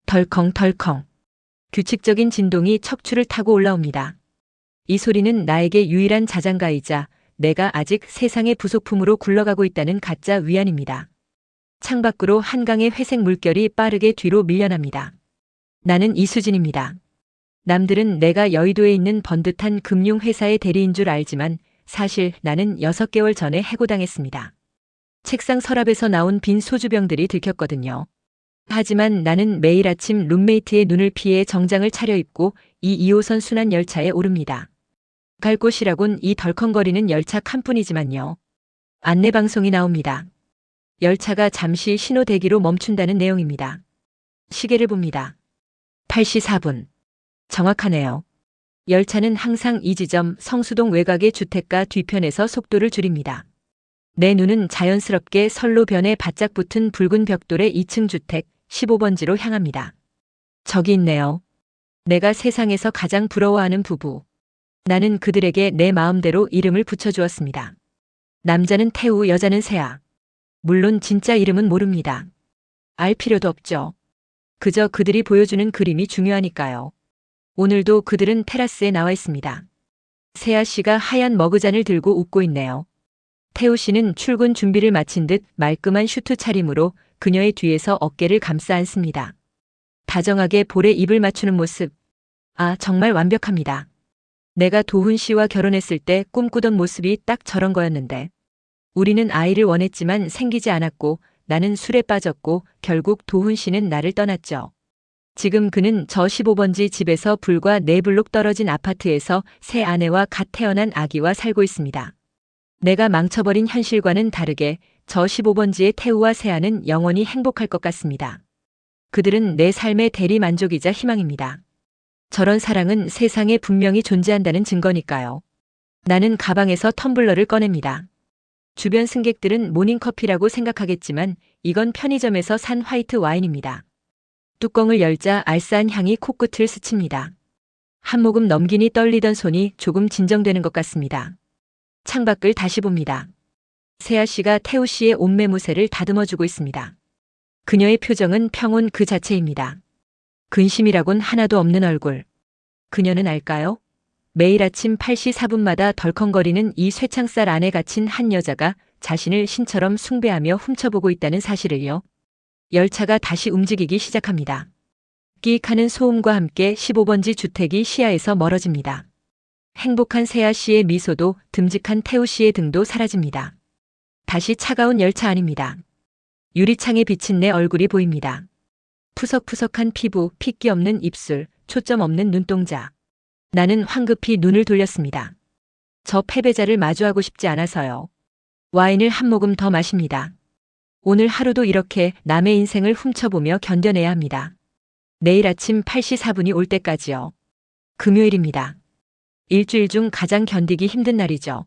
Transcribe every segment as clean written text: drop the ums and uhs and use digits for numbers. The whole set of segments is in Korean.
덜컹덜컹. 규칙적인 진동이 척추를 타고 올라옵니다. 이 소리는 나에게 유일한 자장가이자 내가 아직 세상의 부속품으로 굴러가고 있다는 가짜 위안입니다. 창밖으로 한강의 회색 물결이 빠르게 뒤로 밀려납니다. 나는 이수진입니다. 남들은 내가 여의도에 있는 번듯한 금융회사의 대리인 줄 알지만 사실 나는 6개월 전에 해고당했습니다. 책상 서랍에서 나온 빈 소주병들이 들켰거든요. 하지만 나는 매일 아침 룸메이트의 눈을 피해 정장을 차려입고 이 2호선 순환 열차에 오릅니다. 갈 곳이라곤 이 덜컹거리는 열차 칸뿐이지만요. 안내방송이 나옵니다. 열차가 잠시 신호 대기로 멈춘다는 내용입니다. 시계를 봅니다. 8시 4분. 정확하네요. 열차는 항상 이 지점 성수동 외곽의 주택가 뒤편에서 속도를 줄입니다. 내 눈은 자연스럽게 선로변에 바짝 붙은 붉은 벽돌의 2층 주택 15번지로 향합니다. 저기 있네요. 내가 세상에서 가장 부러워하는 부부. 나는 그들에게 내 마음대로 이름을 붙여주었습니다. 남자는 태우, 여자는 세아. 물론 진짜 이름은 모릅니다. 알 필요도 없죠. 그저 그들이 보여주는 그림이 중요하니까요. 오늘도 그들은 테라스에 나와 있습니다. 세아 씨가 하얀 머그잔을 들고 웃고 있네요. 태우 씨는 출근 준비를 마친 듯 말끔한 슈트 차림으로 그녀의 뒤에서 어깨를 감싸 안습니다. 다정하게 볼에 입을 맞추는 모습. 아, 정말 완벽합니다. 내가 도훈 씨와 결혼했을 때 꿈꾸던 모습이 딱 저런 거였는데. 우리는 아이를 원했지만 생기지 않았고 나는 술에 빠졌고 결국 도훈 씨는 나를 떠났죠. 지금 그는 저 15번지 집에서 불과 4블록 떨어진 아파트에서 새 아내와 갓 태어난 아기와 살고 있습니다. 내가 망쳐버린 현실과는 다르게 저 15번지의 태우와 세아는 영원히 행복할 것 같습니다. 그들은 내 삶의 대리만족이자 희망입니다. 저런 사랑은 세상에 분명히 존재한다는 증거니까요. 나는 가방에서 텀블러를 꺼냅니다. 주변 승객들은 모닝커피라고 생각하겠지만 이건 편의점에서 산 화이트 와인입니다. 뚜껑을 열자 알싸한 향이 코끝을 스칩니다. 한 모금 넘기니 떨리던 손이 조금 진정되는 것 같습니다. 창밖을 다시 봅니다. 세아 씨가 태우 씨의 옷매무새를 다듬어주고 있습니다. 그녀의 표정은 평온 그 자체입니다. 근심이라곤 하나도 없는 얼굴. 그녀는 알까요? 매일 아침 8시 4분마다 덜컹거리는 이 쇠창살 안에 갇힌 한 여자가 자신을 신처럼 숭배하며 훔쳐보고 있다는 사실을요. 열차가 다시 움직이기 시작합니다. 끼익하는 소음과 함께 15번지 주택이 시야에서 멀어집니다. 행복한 세아 씨의 미소도 듬직한 태우 씨의 등도 사라집니다. 다시 차가운 열차 안입니다. 유리창에 비친 내 얼굴이 보입니다. 푸석푸석한 피부, 핏기 없는 입술, 초점 없는 눈동자. 나는 황급히 눈을 돌렸습니다. 저 패배자를 마주하고 싶지 않아서요. 와인을 한 모금 더 마십니다. 오늘 하루도 이렇게 남의 인생을 훔쳐보며 견뎌내야 합니다. 내일 아침 8시 4분이 올 때까지요. 금요일입니다. 일주일 중 가장 견디기 힘든 날이죠.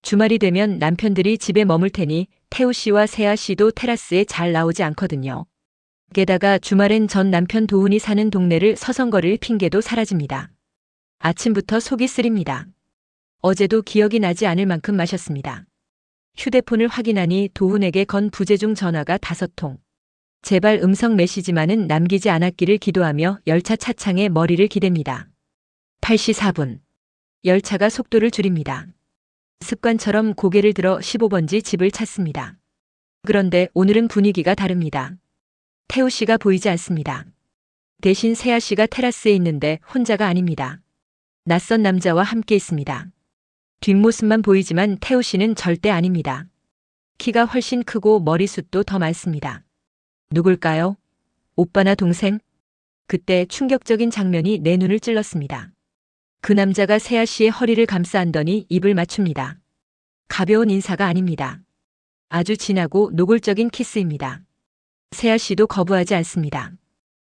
주말이 되면 남편들이 집에 머물 테니 태우 씨와 세아 씨도 테라스에 잘 나오지 않거든요. 게다가 주말엔 전 남편 도훈이 사는 동네를 서성거릴 핑계도 사라집니다. 아침부터 속이 쓰립니다. 어제도 기억이 나지 않을 만큼 마셨습니다. 휴대폰을 확인하니 도훈에게 건 부재중 전화가 5통. 제발 음성 메시지만은 남기지 않았기를 기도하며 열차 차창에 머리를 기댑니다. 8시 4분. 열차가 속도를 줄입니다. 습관처럼 고개를 들어 15번지 집을 찾습니다. 그런데 오늘은 분위기가 다릅니다. 태우 씨가 보이지 않습니다. 대신 세아 씨가 테라스에 있는데 혼자가 아닙니다. 낯선 남자와 함께 있습니다. 뒷모습만 보이지만 태우 씨는 절대 아닙니다. 키가 훨씬 크고 머리숱도 더 많습니다. 누굴까요? 오빠나 동생? 그때 충격적인 장면이 내 눈을 찔렀습니다. 그 남자가 세아 씨의 허리를 감싸 안더니 입을 맞춥니다. 가벼운 인사가 아닙니다. 아주 진하고 노골적인 키스입니다. 세아 씨도 거부하지 않습니다.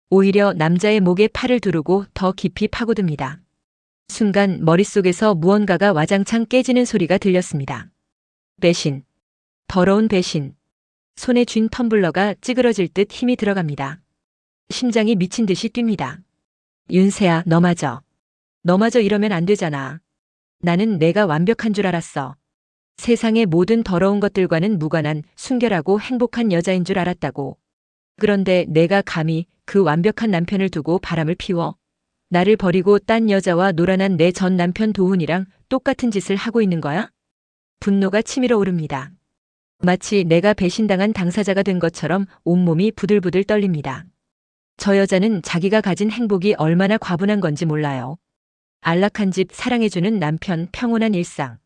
오히려 남자의 목에 팔을 두르고 더 깊이 파고듭니다. 순간 머릿속에서 무언가가 와장창 깨지는 소리가 들렸습니다. 배신. 더러운 배신. 손에 쥔 텀블러가 찌그러질 듯 힘이 들어갑니다. 심장이 미친 듯이 뜁니다. 윤세아, 너마저. 너마저 이러면 안 되잖아. 나는 내가 완벽한 줄 알았어. 세상의 모든 더러운 것들과는 무관한 순결하고 행복한 여자인 줄 알았다고. 그런데 내가 감히 그 완벽한 남편을 두고 바람을 피워 나를 버리고 딴 여자와 놀아난 내 전 남편 도훈이랑 똑같은 짓을 하고 있는 거야? 분노가 치밀어 오릅니다. 마치 내가 배신당한 당사자가 된 것처럼 온몸이 부들부들 떨립니다. 저 여자는 자기가 가진 행복이 얼마나 과분한 건지 몰라요. 안락한 집, 사랑해주는 남편, 평온한 일상.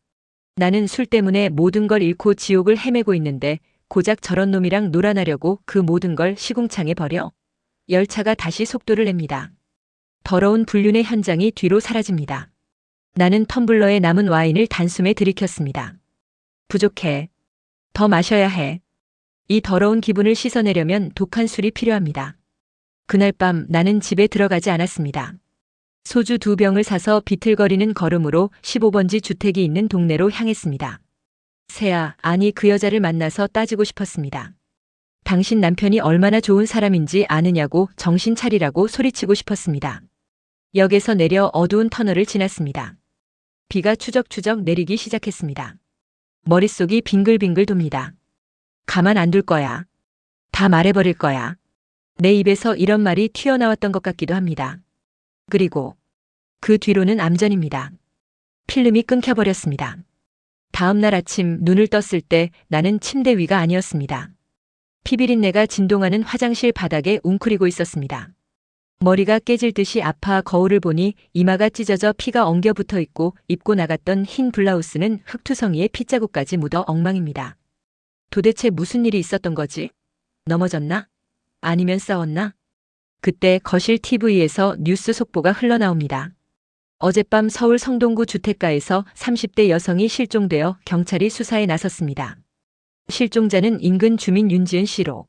나는 술 때문에 모든 걸 잃고 지옥을 헤매고 있는데 고작 저런 놈이랑 놀아나려고 그 모든 걸 시궁창에 버려. 열차가 다시 속도를 냅니다. 더러운 불륜의 현장이 뒤로 사라집니다. 나는 텀블러에 남은 와인을 단숨에 들이켰습니다. 부족해. 더 마셔야 해. 이 더러운 기분을 씻어내려면 독한 술이 필요합니다. 그날 밤 나는 집에 들어가지 않았습니다. 소주 2병을 사서 비틀거리는 걸음으로 15번지 주택이 있는 동네로 향했습니다. 세아, 아니 그 여자를 만나서 따지고 싶었습니다. 당신 남편이 얼마나 좋은 사람인지 아느냐고 정신 차리라고 소리치고 싶었습니다. 역에서 내려 어두운 터널을 지났습니다. 비가 추적추적 내리기 시작했습니다. 머릿속이 빙글빙글 돕니다. 가만 안 둘 거야. 다 말해버릴 거야. 내 입에서 이런 말이 튀어나왔던 것 같기도 합니다. 그리고 그 뒤로는 암전입니다. 필름이 끊겨버렸습니다. 다음 날 아침 눈을 떴을 때 나는 침대 위가 아니었습니다. 피비린내가 진동하는 화장실 바닥에 웅크리고 있었습니다. 머리가 깨질 듯이 아파 거울을 보니 이마가 찢어져 피가 엉겨 붙어 있고 입고 나갔던 흰 블라우스는 흙투성이에 핏자국까지 묻어 엉망입니다. 도대체 무슨 일이 있었던 거지? 넘어졌나? 아니면 싸웠나? 그때 거실 TV에서 뉴스 속보가 흘러나옵니다. 어젯밤 서울 성동구 주택가에서 30대 여성이 실종되어 경찰이 수사에 나섰습니다. 실종자는 인근 주민 윤지은 씨로.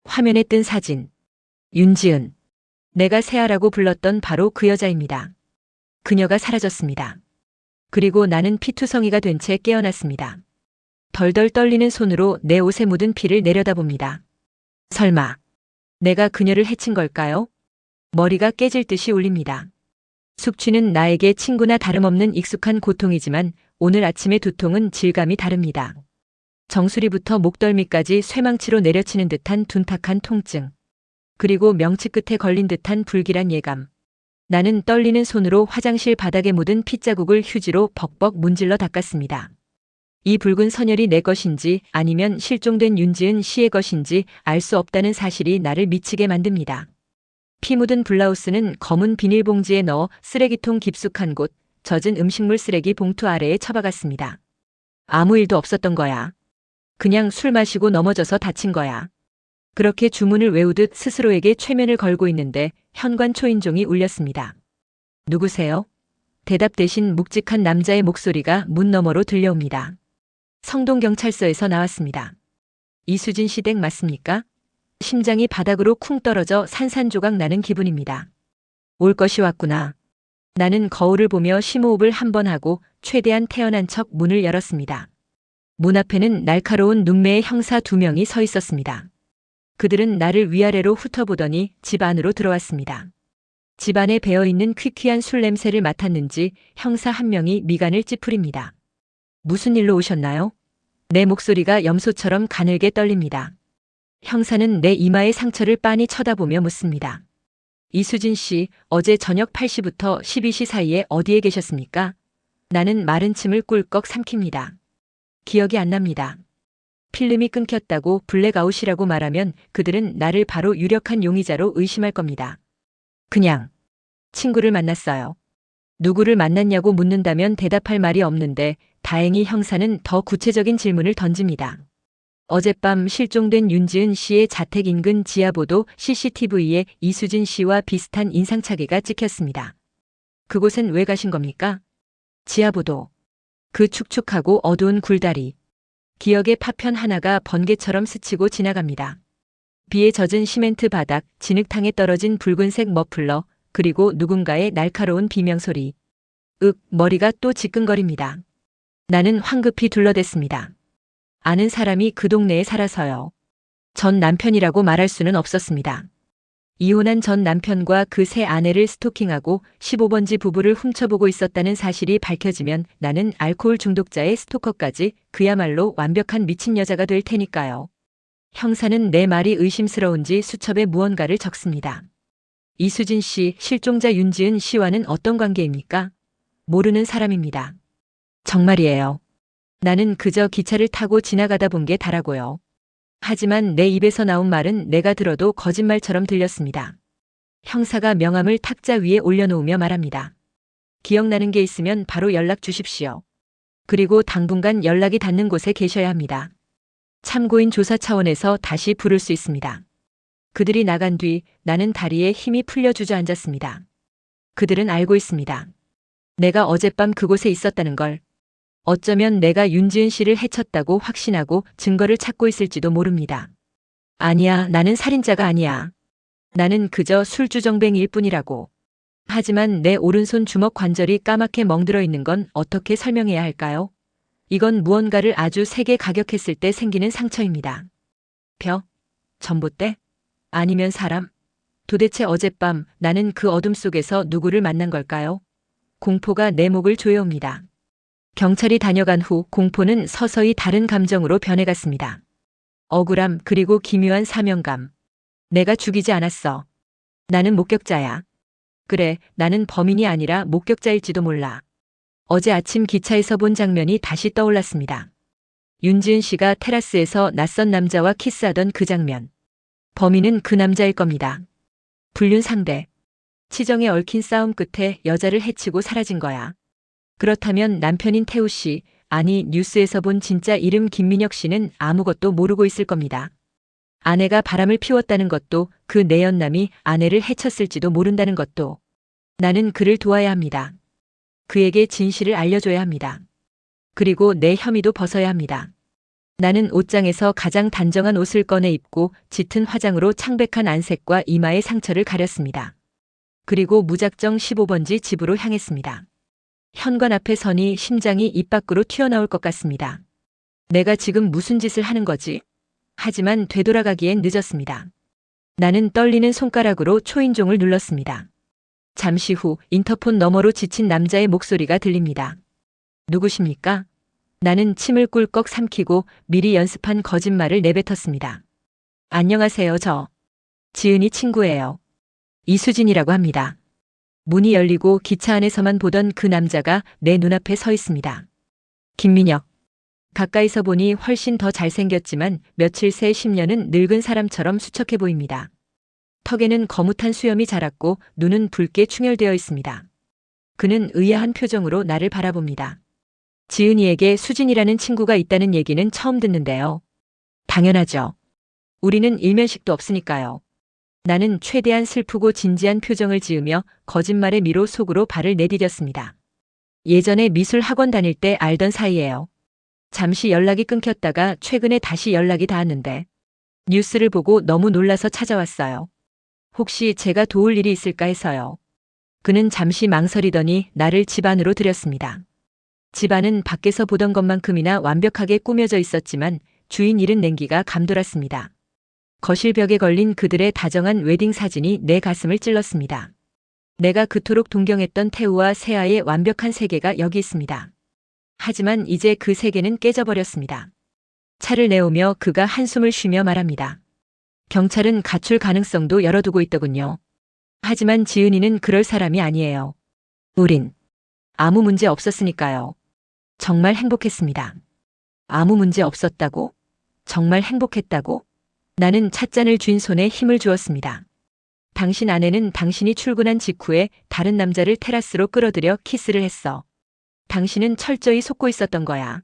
화면에 뜬 사진. 윤지은. 내가 세아라고 불렀던 바로 그 여자입니다. 그녀가 사라졌습니다. 그리고 나는 피투성이가 된 채 깨어났습니다. 덜덜 떨리는 손으로 내 옷에 묻은 피를 내려다봅니다. 설마 내가 그녀를 해친 걸까요? 머리가 깨질 듯이 울립니다. 숙취는 나에게 친구나 다름없는 익숙한 고통이지만 오늘 아침의 두통은 질감이 다릅니다. 정수리부터 목덜미까지 쇠망치로 내려치는 듯한 둔탁한 통증. 그리고 명치 끝에 걸린 듯한 불길한 예감. 나는 떨리는 손으로 화장실 바닥에 묻은 핏자국을 휴지로 벅벅 문질러 닦았습니다. 이 붉은 선혈이 내 것인지 아니면 실종된 윤지은 씨의 것인지 알 수 없다는 사실이 나를 미치게 만듭니다. 피 묻은 블라우스는 검은 비닐봉지에 넣어 쓰레기통 깊숙한 곳, 젖은 음식물 쓰레기 봉투 아래에 처박았습니다. 아무 일도 없었던 거야. 그냥 술 마시고 넘어져서 다친 거야. 그렇게 주문을 외우듯 스스로에게 최면을 걸고 있는데 현관 초인종이 울렸습니다. 누구세요? 대답 대신 묵직한 남자의 목소리가 문 너머로 들려옵니다. 성동경찰서에서 나왔습니다. 이수진 씨 댁 맞습니까? 심장이 바닥으로 쿵 떨어져 산산조각 나는 기분입니다. 올 것이 왔구나. 나는 거울을 보며 심호흡을 한 번 하고 최대한 태연한 척 문을 열었습니다. 문 앞에는 날카로운 눈매의 형사 2명이 서 있었습니다. 그들은 나를 위아래로 훑어보더니 집 안으로 들어왔습니다. 집 안에 배어있는 퀴퀴한 술 냄새를 맡았는지 형사 1명이 미간을 찌푸립니다. 무슨 일로 오셨나요? 내 목소리가 염소처럼 가늘게 떨립니다. 형사는 내 이마의 상처를 빤히 쳐다보며 묻습니다. 이수진 씨, 어제 저녁 8시부터 12시 사이에 어디에 계셨습니까? 나는 마른 침을 꿀꺽 삼킵니다. 기억이 안 납니다. 필름이 끊겼다고 블랙아웃이라고 말하면 그들은 나를 바로 유력한 용의자로 의심할 겁니다. 그냥 친구를 만났어요. 누구를 만났냐고 묻는다면 대답할 말이 없는데 다행히 형사는 더 구체적인 질문을 던집니다. 어젯밤 실종된 윤지은 씨의 자택 인근 지하보도 CCTV에 이수진 씨와 비슷한 인상착의가 찍혔습니다. 그곳엔 왜 가신 겁니까? 지하보도. 그 축축하고 어두운 굴다리. 기억의 파편 하나가 번개처럼 스치고 지나갑니다. 비에 젖은 시멘트 바닥, 진흙탕에 떨어진 붉은색 머플러, 그리고 누군가의 날카로운 비명소리. 머리가 또 지끈거립니다. 나는 황급히 둘러댔습니다. 아는 사람이 그 동네에 살아서요. 전 남편이라고 말할 수는 없었습니다. 이혼한 전 남편과 그 새 아내를 스토킹하고 15번지 부부를 훔쳐보고 있었다는 사실이 밝혀지면 나는 알코올 중독자의 스토커까지 그야말로 완벽한 미친 여자가 될 테니까요. 형사는 내 말이 의심스러운지 수첩에 무언가를 적습니다. 이수진 씨, 실종자 윤지은 씨와는 어떤 관계입니까? 모르는 사람입니다. 정말이에요. 나는 그저 기차를 타고 지나가다 본 게 다라고요. 하지만 내 입에서 나온 말은 내가 들어도 거짓말처럼 들렸습니다. 형사가 명함을 탁자 위에 올려놓으며 말합니다. 기억나는 게 있으면 바로 연락 주십시오. 그리고 당분간 연락이 닿는 곳에 계셔야 합니다. 참고인 조사 차원에서 다시 부를 수 있습니다. 그들이 나간 뒤 나는 다리에 힘이 풀려 주저앉았습니다. 그들은 알고 있습니다. 내가 어젯밤 그곳에 있었다는 걸. 어쩌면 내가 윤지은 씨를 해쳤다고 확신하고 증거를 찾고 있을지도 모릅니다. 아니야, 나는 살인자가 아니야. 나는 그저 술주정뱅이일 뿐이라고. 하지만 내 오른손 주먹 관절이 까맣게 멍들어 있는 건 어떻게 설명해야 할까요? 이건 무언가를 아주 세게 가격했을 때 생기는 상처입니다. 벼? 전봇대? 아니면 사람? 도대체 어젯밤 나는 그 어둠 속에서 누구를 만난 걸까요? 공포가 내 목을 조여옵니다. 경찰이 다녀간 후 공포는 서서히 다른 감정으로 변해갔습니다. 억울함 그리고 기묘한 사명감. 내가 죽이지 않았어. 나는 목격자야. 그래, 나는 범인이 아니라 목격자일지도 몰라. 어제 아침 기차에서 본 장면이 다시 떠올랐습니다. 윤지은 씨가 테라스에서 낯선 남자와 키스하던 그 장면. 범인은 그 남자일 겁니다. 불륜 상대. 치정에 얽힌 싸움 끝에 여자를 해치고 사라진 거야. 그렇다면 남편인 태우 씨, 아니 뉴스에서 본 진짜 이름 김민혁 씨는 아무것도 모르고 있을 겁니다. 아내가 바람을 피웠다는 것도 그 내연남이 아내를 해쳤을지도 모른다는 것도. 나는 그를 도와야 합니다. 그에게 진실을 알려줘야 합니다. 그리고 내 혐의도 벗어야 합니다. 나는 옷장에서 가장 단정한 옷을 꺼내 입고 짙은 화장으로 창백한 안색과 이마의 상처를 가렸습니다. 그리고 무작정 15번지 집으로 향했습니다. 현관 앞에 서니 심장이 입 밖으로 튀어나올 것 같습니다. 내가 지금 무슨 짓을 하는 거지? 하지만 되돌아가기엔 늦었습니다. 나는 떨리는 손가락으로 초인종을 눌렀습니다. 잠시 후 인터폰 너머로 지친 남자의 목소리가 들립니다. 누구십니까? 나는 침을 꿀꺽 삼키고 미리 연습한 거짓말을 내뱉었습니다. 안녕하세요, 저. 지은이 친구예요. 이수진이라고 합니다. 문이 열리고 기차 안에서만 보던 그 남자가 내 눈앞에 서 있습니다. 김민혁. 가까이서 보니 훨씬 더 잘생겼지만 며칠 새 10년은 늙은 사람처럼 수척해 보입니다. 턱에는 거뭇한 수염이 자랐고 눈은 붉게 충혈되어 있습니다. 그는 의아한 표정으로 나를 바라봅니다. 지은이에게 수진이라는 친구가 있다는 얘기는 처음 듣는데요. 당연하죠. 우리는 일면식도 없으니까요. 나는 최대한 슬프고 진지한 표정을 지으며 거짓말의 미로 속으로 발을 내디뎠습니다. 예전에 미술 학원 다닐 때 알던 사이예요. 잠시 연락이 끊겼다가 최근에 다시 연락이 닿았는데 뉴스를 보고 너무 놀라서 찾아왔어요. 혹시 제가 도울 일이 있을까 해서요. 그는 잠시 망설이더니 나를 집 안으로 들였습니다. 집 안은 밖에서 보던 것만큼이나 완벽하게 꾸며져 있었지만 주인 잃은 냉기가 감돌았습니다. 거실 벽에 걸린 그들의 다정한 웨딩 사진이 내 가슴을 찔렀습니다. 내가 그토록 동경했던 태우와 세아의 완벽한 세계가 여기 있습니다. 하지만 이제 그 세계는 깨져버렸습니다. 차를 내오며 그가 한숨을 쉬며 말합니다. 경찰은 가출 가능성도 열어두고 있더군요. 하지만 지은이는 그럴 사람이 아니에요. 우린 아무 문제 없었으니까요. 정말 행복했습니다. 아무 문제 없었다고? 정말 행복했다고? 나는 찻잔을 쥔 손에 힘을 주었습니다. 당신 아내는 당신이 출근한 직후에 다른 남자를 테라스로 끌어들여 키스를 했어. 당신은 철저히 속고 있었던 거야.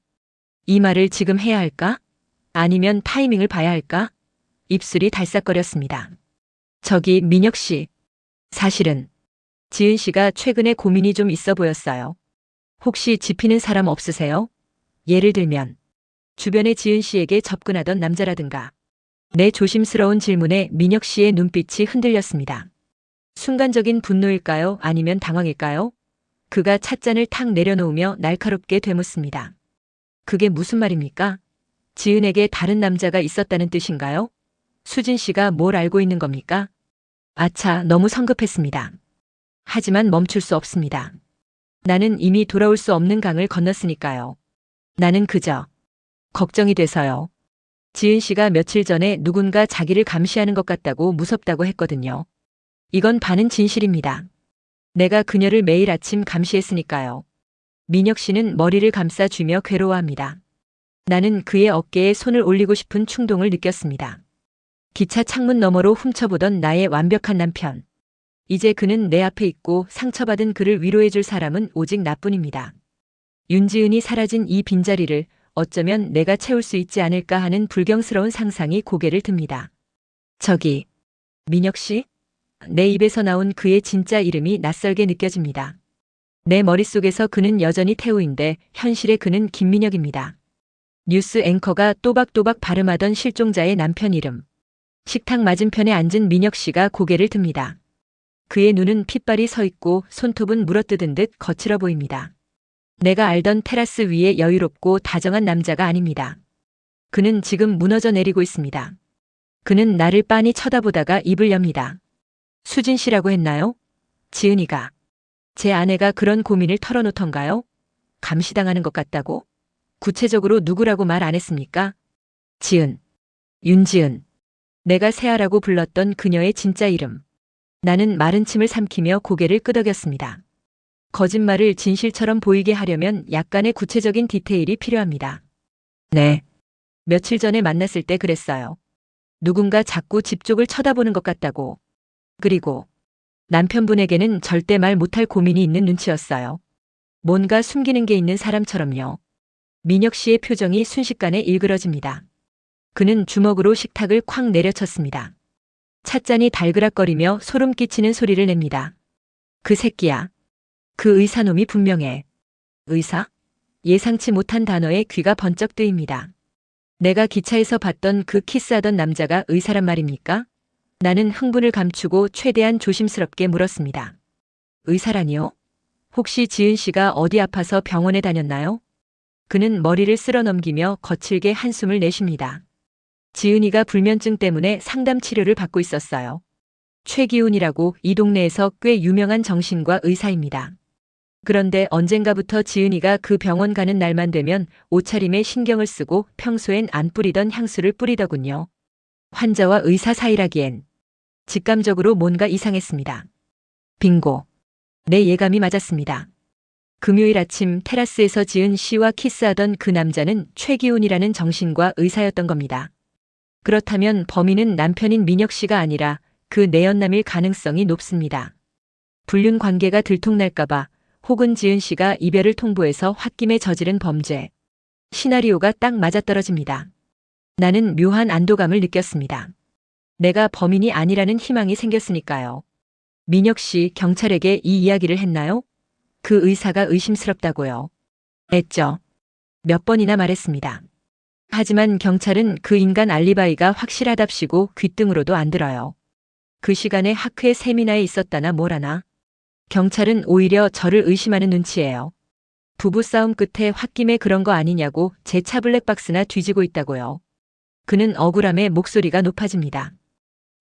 이 말을 지금 해야 할까? 아니면 타이밍을 봐야 할까? 입술이 달싹거렸습니다. 저기 민혁 씨. 사실은 지은 씨가 최근에 고민이 좀 있어 보였어요. 혹시 지피는 사람 없으세요? 예를 들면 주변에 지은 씨에게 접근하던 남자라든가. 내 조심스러운 질문에 민혁 씨의 눈빛이 흔들렸습니다. 순간적인 분노일까요? 아니면 당황일까요? 그가 찻잔을 탁 내려놓으며 날카롭게 되묻습니다. 그게 무슨 말입니까? 지은에게 다른 남자가 있었다는 뜻인가요? 수진 씨가 뭘 알고 있는 겁니까? 아차, 너무 성급했습니다. 하지만 멈출 수 없습니다. 나는 이미 돌아올 수 없는 강을 건넜으니까요. 나는 그저 걱정이 돼서요. 지은 씨가 며칠 전에 누군가 자기를 감시하는 것 같다고 무섭다고 했거든요. 이건 반은 진실입니다. 내가 그녀를 매일 아침 감시했으니까요. 민혁 씨는 머리를 감싸쥐며 괴로워합니다. 나는 그의 어깨에 손을 올리고 싶은 충동을 느꼈습니다. 기차 창문 너머로 훔쳐보던 나의 완벽한 남편. 이제 그는 내 앞에 있고 상처받은 그를 위로해줄 사람은 오직 나뿐입니다. 윤지은이 사라진 이 빈자리를 어쩌면 내가 채울 수 있지 않을까 하는 불경스러운 상상이 고개를 듭니다. 저기, 민혁 씨? 내 입에서 나온 그의 진짜 이름이 낯설게 느껴집니다. 내 머릿속에서 그는 여전히 태우인데 현실의 그는 김민혁입니다. 뉴스 앵커가 또박또박 발음하던 실종자의 남편 이름. 식탁 맞은편에 앉은 민혁 씨가 고개를 듭니다. 그의 눈은 핏발이 서 있고 손톱은 물어뜯은 듯 거칠어 보입니다. 내가 알던 테라스 위에 여유롭고 다정한 남자가 아닙니다. 그는 지금 무너져 내리고 있습니다. 그는 나를 빤히 쳐다보다가 입을 엽니다. 수진 씨라고 했나요? 지은이가. 제 아내가 그런 고민을 털어놓던가요? 감시당하는 것 같다고? 구체적으로 누구라고 말 안 했습니까? 지은. 윤지은. 내가 세아라고 불렀던 그녀의 진짜 이름. 나는 마른 침을 삼키며 고개를 끄덕였습니다. 거짓말을 진실처럼 보이게 하려면 약간의 구체적인 디테일이 필요합니다. 네. 며칠 전에 만났을 때 그랬어요. 누군가 자꾸 집 쪽을 쳐다보는 것 같다고. 그리고 남편분에게는 절대 말 못할 고민이 있는 눈치였어요. 뭔가 숨기는 게 있는 사람처럼요. 민혁 씨의 표정이 순식간에 일그러집니다. 그는 주먹으로 식탁을 콱 내려쳤습니다. 찻잔이 달그락거리며 소름 끼치는 소리를 냅니다. 그 새끼야. 그 의사놈이 분명해. 의사? 예상치 못한 단어에 귀가 번쩍 뜨입니다. 내가 기차에서 봤던 그 키스하던 남자가 의사란 말입니까? 나는 흥분을 감추고 최대한 조심스럽게 물었습니다. 의사라니요? 혹시 지은 씨가 어디 아파서 병원에 다녔나요? 그는 머리를 쓸어 넘기며 거칠게 한숨을 내쉽니다. 지은이가 불면증 때문에 상담 치료를 받고 있었어요. 최기훈이라고 이 동네에서 꽤 유명한 정신과 의사입니다. 그런데 언젠가부터 지은이가 그 병원 가는 날만 되면 옷차림에 신경을 쓰고 평소엔 안 뿌리던 향수를 뿌리더군요. 환자와 의사 사이라기엔 직감적으로 뭔가 이상했습니다. 빙고. 내 예감이 맞았습니다. 금요일 아침 테라스에서 지은 씨와 키스하던 그 남자는 최기훈이라는 정신과 의사였던 겁니다. 그렇다면 범인은 남편인 민혁 씨가 아니라 그 내연남일 가능성이 높습니다. 불륜 관계가 들통날까봐 혹은 지은 씨가 이별을 통보해서 홧김에 저지른 범죄. 시나리오가 딱 맞아떨어집니다. 나는 묘한 안도감을 느꼈습니다. 내가 범인이 아니라는 희망이 생겼으니까요. 민혁 씨 경찰에게 이 이야기를 했나요? 그 의사가 의심스럽다고요. 했죠. 몇 번이나 말했습니다. 하지만 경찰은 그 인간 알리바이가 확실하답시고 귓등으로도 안 들어요. 그 시간에 학회 세미나에 있었다나 뭐라나. 경찰은 오히려 저를 의심하는 눈치예요. 부부싸움 끝에 홧김에 그런 거 아니냐고 제 차 블랙박스나 뒤지고 있다고요. 그는 억울함에 목소리가 높아집니다.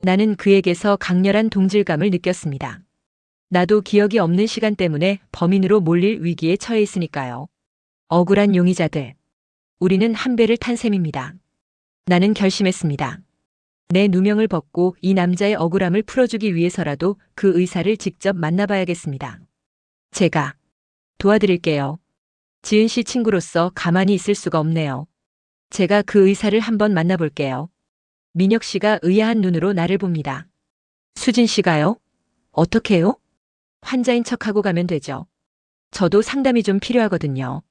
나는 그에게서 강렬한 동질감을 느꼈습니다. 나도 기억이 없는 시간 때문에 범인으로 몰릴 위기에 처해 있으니까요. 억울한 용의자들. 우리는 한 배를 탄 셈입니다. 나는 결심했습니다. 내 누명을 벗고 이 남자의 억울함을 풀어주기 위해서라도 그 의사를 직접 만나봐야겠습니다. 제가 도와드릴게요. 지은 씨 친구로서 가만히 있을 수가 없네요. 제가 그 의사를 한번 만나볼게요. 민혁 씨가 의아한 눈으로 나를 봅니다. 수진 씨가요? 어떻게요? 환자인 척하고 가면 되죠. 저도 상담이 좀 필요하거든요.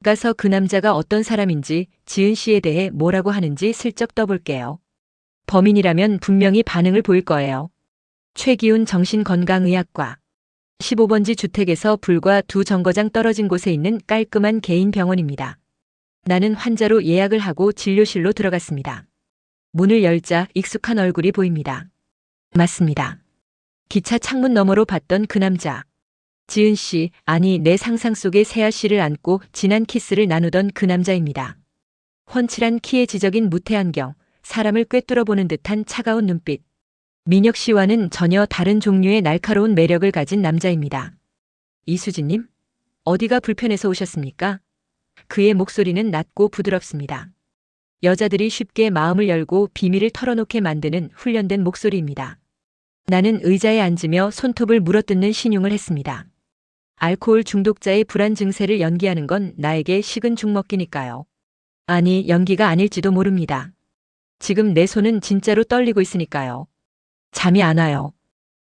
가서 그 남자가 어떤 사람인지 지은 씨에 대해 뭐라고 하는지 슬쩍 떠볼게요. 범인이라면 분명히 반응을 보일 거예요. 최기훈 정신건강의학과 15번지 주택에서 불과 2정거장 떨어진 곳에 있는 깔끔한 개인 병원입니다. 나는 환자로 예약을 하고 진료실로 들어갔습니다. 문을 열자 익숙한 얼굴이 보입니다. 맞습니다. 기차 창문 너머로 봤던 그 남자. 지은 씨, 아니 내 상상 속에 세아 씨를 안고 진한 키스를 나누던 그 남자입니다. 훤칠한 키에 지적인 무태 안경, 사람을 꿰뚫어보는 듯한 차가운 눈빛. 민혁 씨와는 전혀 다른 종류의 날카로운 매력을 가진 남자입니다. 이수진님? 어디가 불편해서 오셨습니까? 그의 목소리는 낮고 부드럽습니다. 여자들이 쉽게 마음을 열고 비밀을 털어놓게 만드는 훈련된 목소리입니다. 나는 의자에 앉으며 손톱을 물어뜯는 신용을 했습니다. 알코올 중독자의 불안 증세를 연기하는 건 나에게 식은 죽 먹기니까요. 아니, 연기가 아닐지도 모릅니다. 지금 내 손은 진짜로 떨리고 있으니까요. 잠이 안 와요.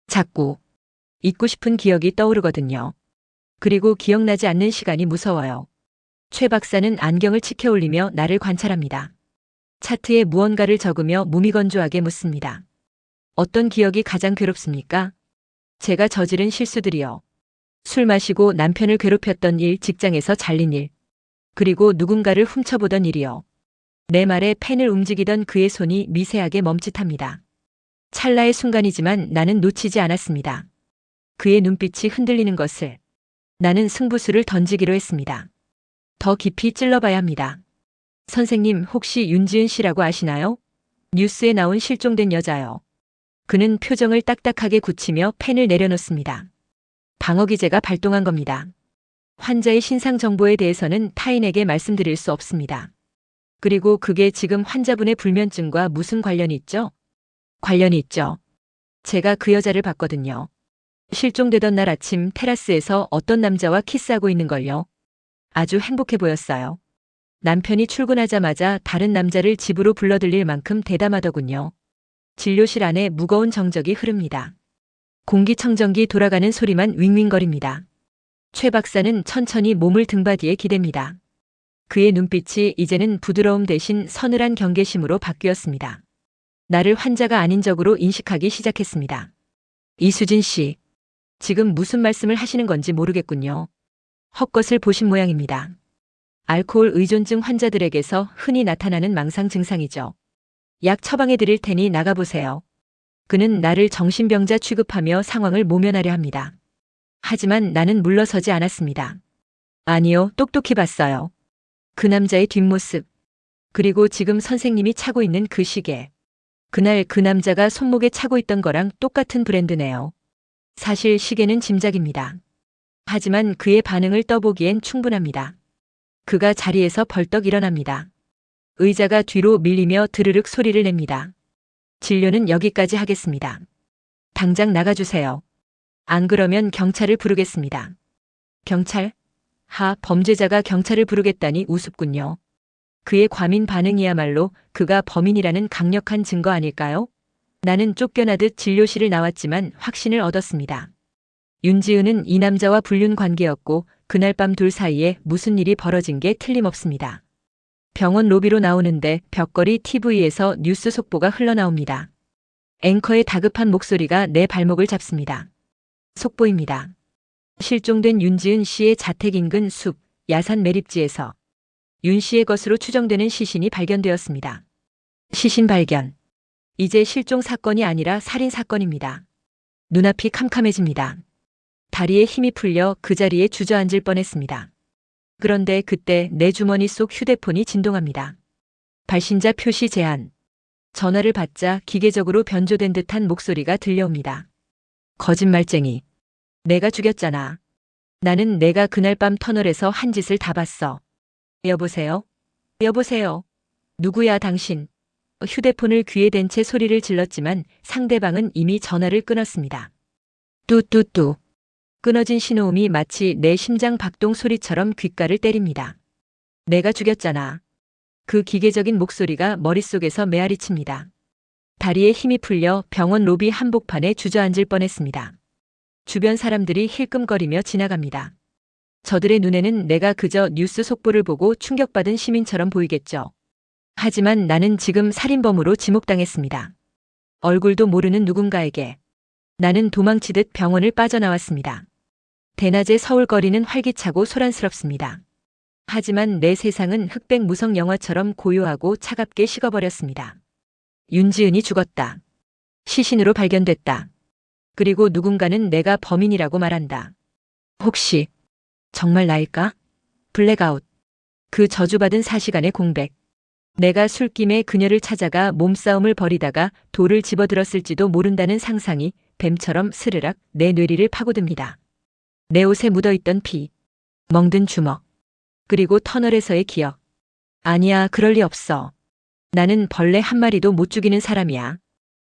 자꾸 잊고 싶은 기억이 떠오르거든요. 그리고 기억나지 않는 시간이 무서워요. 최 박사는 안경을 치켜 올리며 나를 관찰합니다. 차트에 무언가를 적으며 무미건조하게 묻습니다. 어떤 기억이 가장 괴롭습니까? 제가 저지른 실수들이요. 술 마시고 남편을 괴롭혔던 일, 직장에서 잘린 일, 그리고 누군가를 훔쳐보던 일이요. 내 말에 펜을 움직이던 그의 손이 미세하게 멈칫합니다. 찰나의 순간이지만 나는 놓치지 않았습니다. 그의 눈빛이 흔들리는 것을. 나는 승부수를 던지기로 했습니다. 더 깊이 찔러봐야 합니다. 선생님, 혹시 윤지은 씨라고 아시나요? 뉴스에 나온 실종된 여자요. 그는 표정을 딱딱하게 굳히며 펜을 내려놓습니다. 방어기제가 발동한 겁니다. 환자의 신상 정보에 대해서는 타인에게 말씀드릴 수 없습니다. 그리고 그게 지금 환자분의 불면증과 무슨 관련이 있죠? 관련이 있죠. 제가 그 여자를 봤거든요. 실종되던 날 아침 테라스에서 어떤 남자와 키스하고 있는 걸요. 아주 행복해 보였어요. 남편이 출근하자마자 다른 남자를 집으로 불러들일 만큼 대담하더군요. 진료실 안에 무거운 정적이 흐릅니다. 공기청정기 돌아가는 소리만 윙윙거립니다. 최 박사는 천천히 몸을 등받이에 기댑니다. 그의 눈빛이 이제는 부드러움 대신 서늘한 경계심으로 바뀌었습니다. 나를 환자가 아닌 적으로 인식하기 시작했습니다. 이수진 씨, 지금 무슨 말씀을 하시는 건지 모르겠군요. 헛것을 보신 모양입니다. 알코올 의존증 환자들에게서 흔히 나타나는 망상 증상이죠. 약 처방해 드릴 테니 나가보세요. 그는 나를 정신병자 취급하며 상황을 모면하려 합니다. 하지만 나는 물러서지 않았습니다. 아니요, 똑똑히 봤어요. 그 남자의 뒷모습. 그리고 지금 선생님이 차고 있는 그 시계. 그날 그 남자가 손목에 차고 있던 거랑 똑같은 브랜드네요. 사실 시계는 짐작입니다. 하지만 그의 반응을 떠보기엔 충분합니다. 그가 자리에서 벌떡 일어납니다. 의자가 뒤로 밀리며 드르륵 소리를 냅니다. 진료는 여기까지 하겠습니다. 당장 나가주세요. 안 그러면 경찰을 부르겠습니다. 경찰? 범죄자가 경찰을 부르겠다니 우습군요. 그의 과민 반응이야말로 그가 범인이라는 강력한 증거 아닐까요? 나는 쫓겨나듯 진료실을 나왔지만 확신을 얻었습니다. 윤지은은 이 남자와 불륜 관계였고 그날 밤 둘 사이에 무슨 일이 벌어진 게 틀림없습니다. 병원 로비로 나오는데 벽걸이 TV에서 뉴스 속보가 흘러나옵니다. 앵커의 다급한 목소리가 내 발목을 잡습니다. 속보입니다. 실종된 윤지은 씨의 자택 인근 숲, 야산 매립지에서 윤 씨의 것으로 추정되는 시신이 발견되었습니다. 시신 발견. 이제 실종 사건이 아니라 살인 사건입니다. 눈앞이 캄캄해집니다. 다리에 힘이 풀려 그 자리에 주저앉을 뻔했습니다. 그런데 그때 내 주머니 속 휴대폰이 진동합니다. 발신자 표시 제한. 전화를 받자 기계적으로 변조된 듯한 목소리가 들려옵니다. 거짓말쟁이. 내가 죽였잖아. 나는 내가 그날 밤 터널에서 한 짓을 다 봤어. 여보세요? 여보세요? 누구야 당신? 휴대폰을 귀에 댄 채 소리를 질렀지만 상대방은 이미 전화를 끊었습니다. 뚜뚜뚜. 끊어진 신호음이 마치 내 심장 박동 소리처럼 귓가를 때립니다. 내가 죽였잖아. 그 기계적인 목소리가 머릿속에서 메아리칩니다. 다리에 힘이 풀려 병원 로비 한복판에 주저앉을 뻔했습니다. 주변 사람들이 힐끔거리며 지나갑니다. 저들의 눈에는 내가 그저 뉴스 속보를 보고 충격받은 시민처럼 보이겠죠. 하지만 나는 지금 살인범으로 지목당했습니다. 얼굴도 모르는 누군가에게. 나는 도망치듯 병원을 빠져나왔습니다. 대낮에 서울거리는 활기차고 소란스럽습니다. 하지만 내 세상은 흑백 무성 영화처럼 고요하고 차갑게 식어버렸습니다. 윤지은이 죽었다. 시신으로 발견됐다. 그리고 누군가는 내가 범인이라고 말한다. 혹시 정말 나일까? 블랙아웃. 그 저주받은 4시간의 공백. 내가 술김에 그녀를 찾아가 몸싸움을 벌이다가 돌을 집어들었을지도 모른다는 상상이 뱀처럼 스르락 내 뇌리를 파고듭니다. 내 옷에 묻어있던 피, 멍든 주먹, 그리고 터널에서의 기억. 아니야, 그럴 리 없어. 나는 벌레 한 마리도 못 죽이는 사람이야.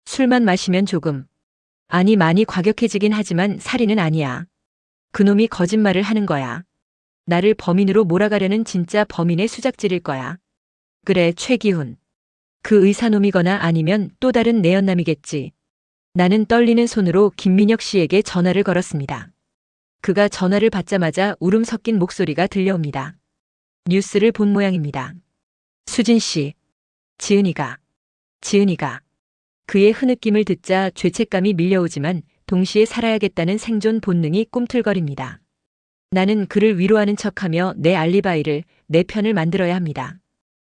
술만 마시면 조금. 아니, 많이 과격해지긴 하지만 살인은 아니야. 그놈이 거짓말을 하는 거야. 나를 범인으로 몰아가려는 진짜 범인의 수작질일 거야. 그래, 최기훈. 그 의사놈이거나 아니면 또 다른 내연남이겠지. 나는 떨리는 손으로 김민혁 씨에게 전화를 걸었습니다. 그가 전화를 받자마자 울음 섞인 목소리가 들려옵니다. 뉴스를 본 모양입니다. 수진 씨. 지은이가. 그의 흐느낌을 듣자 죄책감이 밀려오지만 동시에 살아야겠다는 생존 본능이 꿈틀거립니다. 나는 그를 위로하는 척하며 내 알리바이를, 내 편을 만들어야 합니다.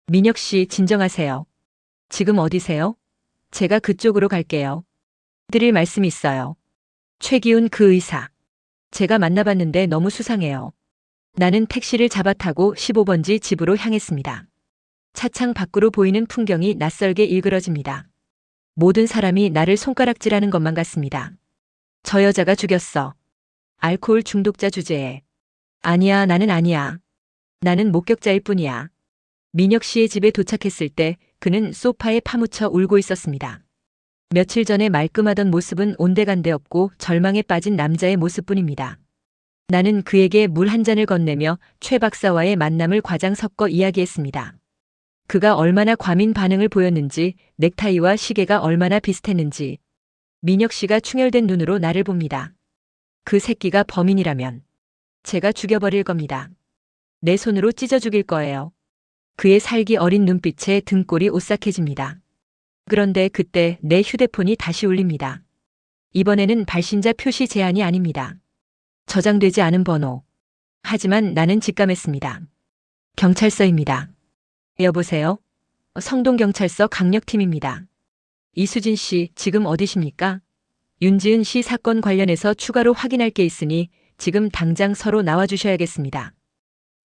민혁 씨, 진정하세요. 지금 어디세요? 제가 그쪽으로 갈게요. 드릴 말씀이 있어요. 최기훈 그 의사. 제가 만나봤는데 너무 수상해요. 나는 택시를 잡아 타고 15번지 집으로 향했습니다. 차창 밖으로 보이는 풍경이 낯설게 일그러집니다. 모든 사람이 나를 손가락질하는 것만 같습니다. 저 여자가 죽였어. 알코올 중독자 주제에. 아니야, 나는 아니야. 나는 목격자일 뿐이야. 민혁 씨의 집에 도착했을 때 그는 소파에 파묻혀 울고 있었습니다. 며칠 전에 말끔하던 모습은 온데간데 없고 절망에 빠진 남자의 모습뿐입니다. 나는 그에게 물 한 잔을 건네며 최 박사와의 만남을 과장 섞어 이야기했습니다. 그가 얼마나 과민 반응을 보였는지, 넥타이와 시계가 얼마나 비슷했는지. 민혁 씨가 충혈된 눈으로 나를 봅니다. 그 새끼가 범인이라면 제가 죽여버릴 겁니다. 내 손으로 찢어 죽일 거예요. 그의 살기 어린 눈빛에 등골이 오싹해집니다. 그런데 그때 내 휴대폰이 다시 울립니다. 이번에는 발신자 표시 제한이 아닙니다. 저장되지 않은 번호. 하지만 나는 직감했습니다. 경찰서입니다. 여보세요? 성동경찰서 강력팀입니다. 이수진 씨, 지금 어디십니까? 윤지은 씨 사건 관련해서 추가로 확인할 게 있으니 지금 당장 서로 나와주셔야겠습니다.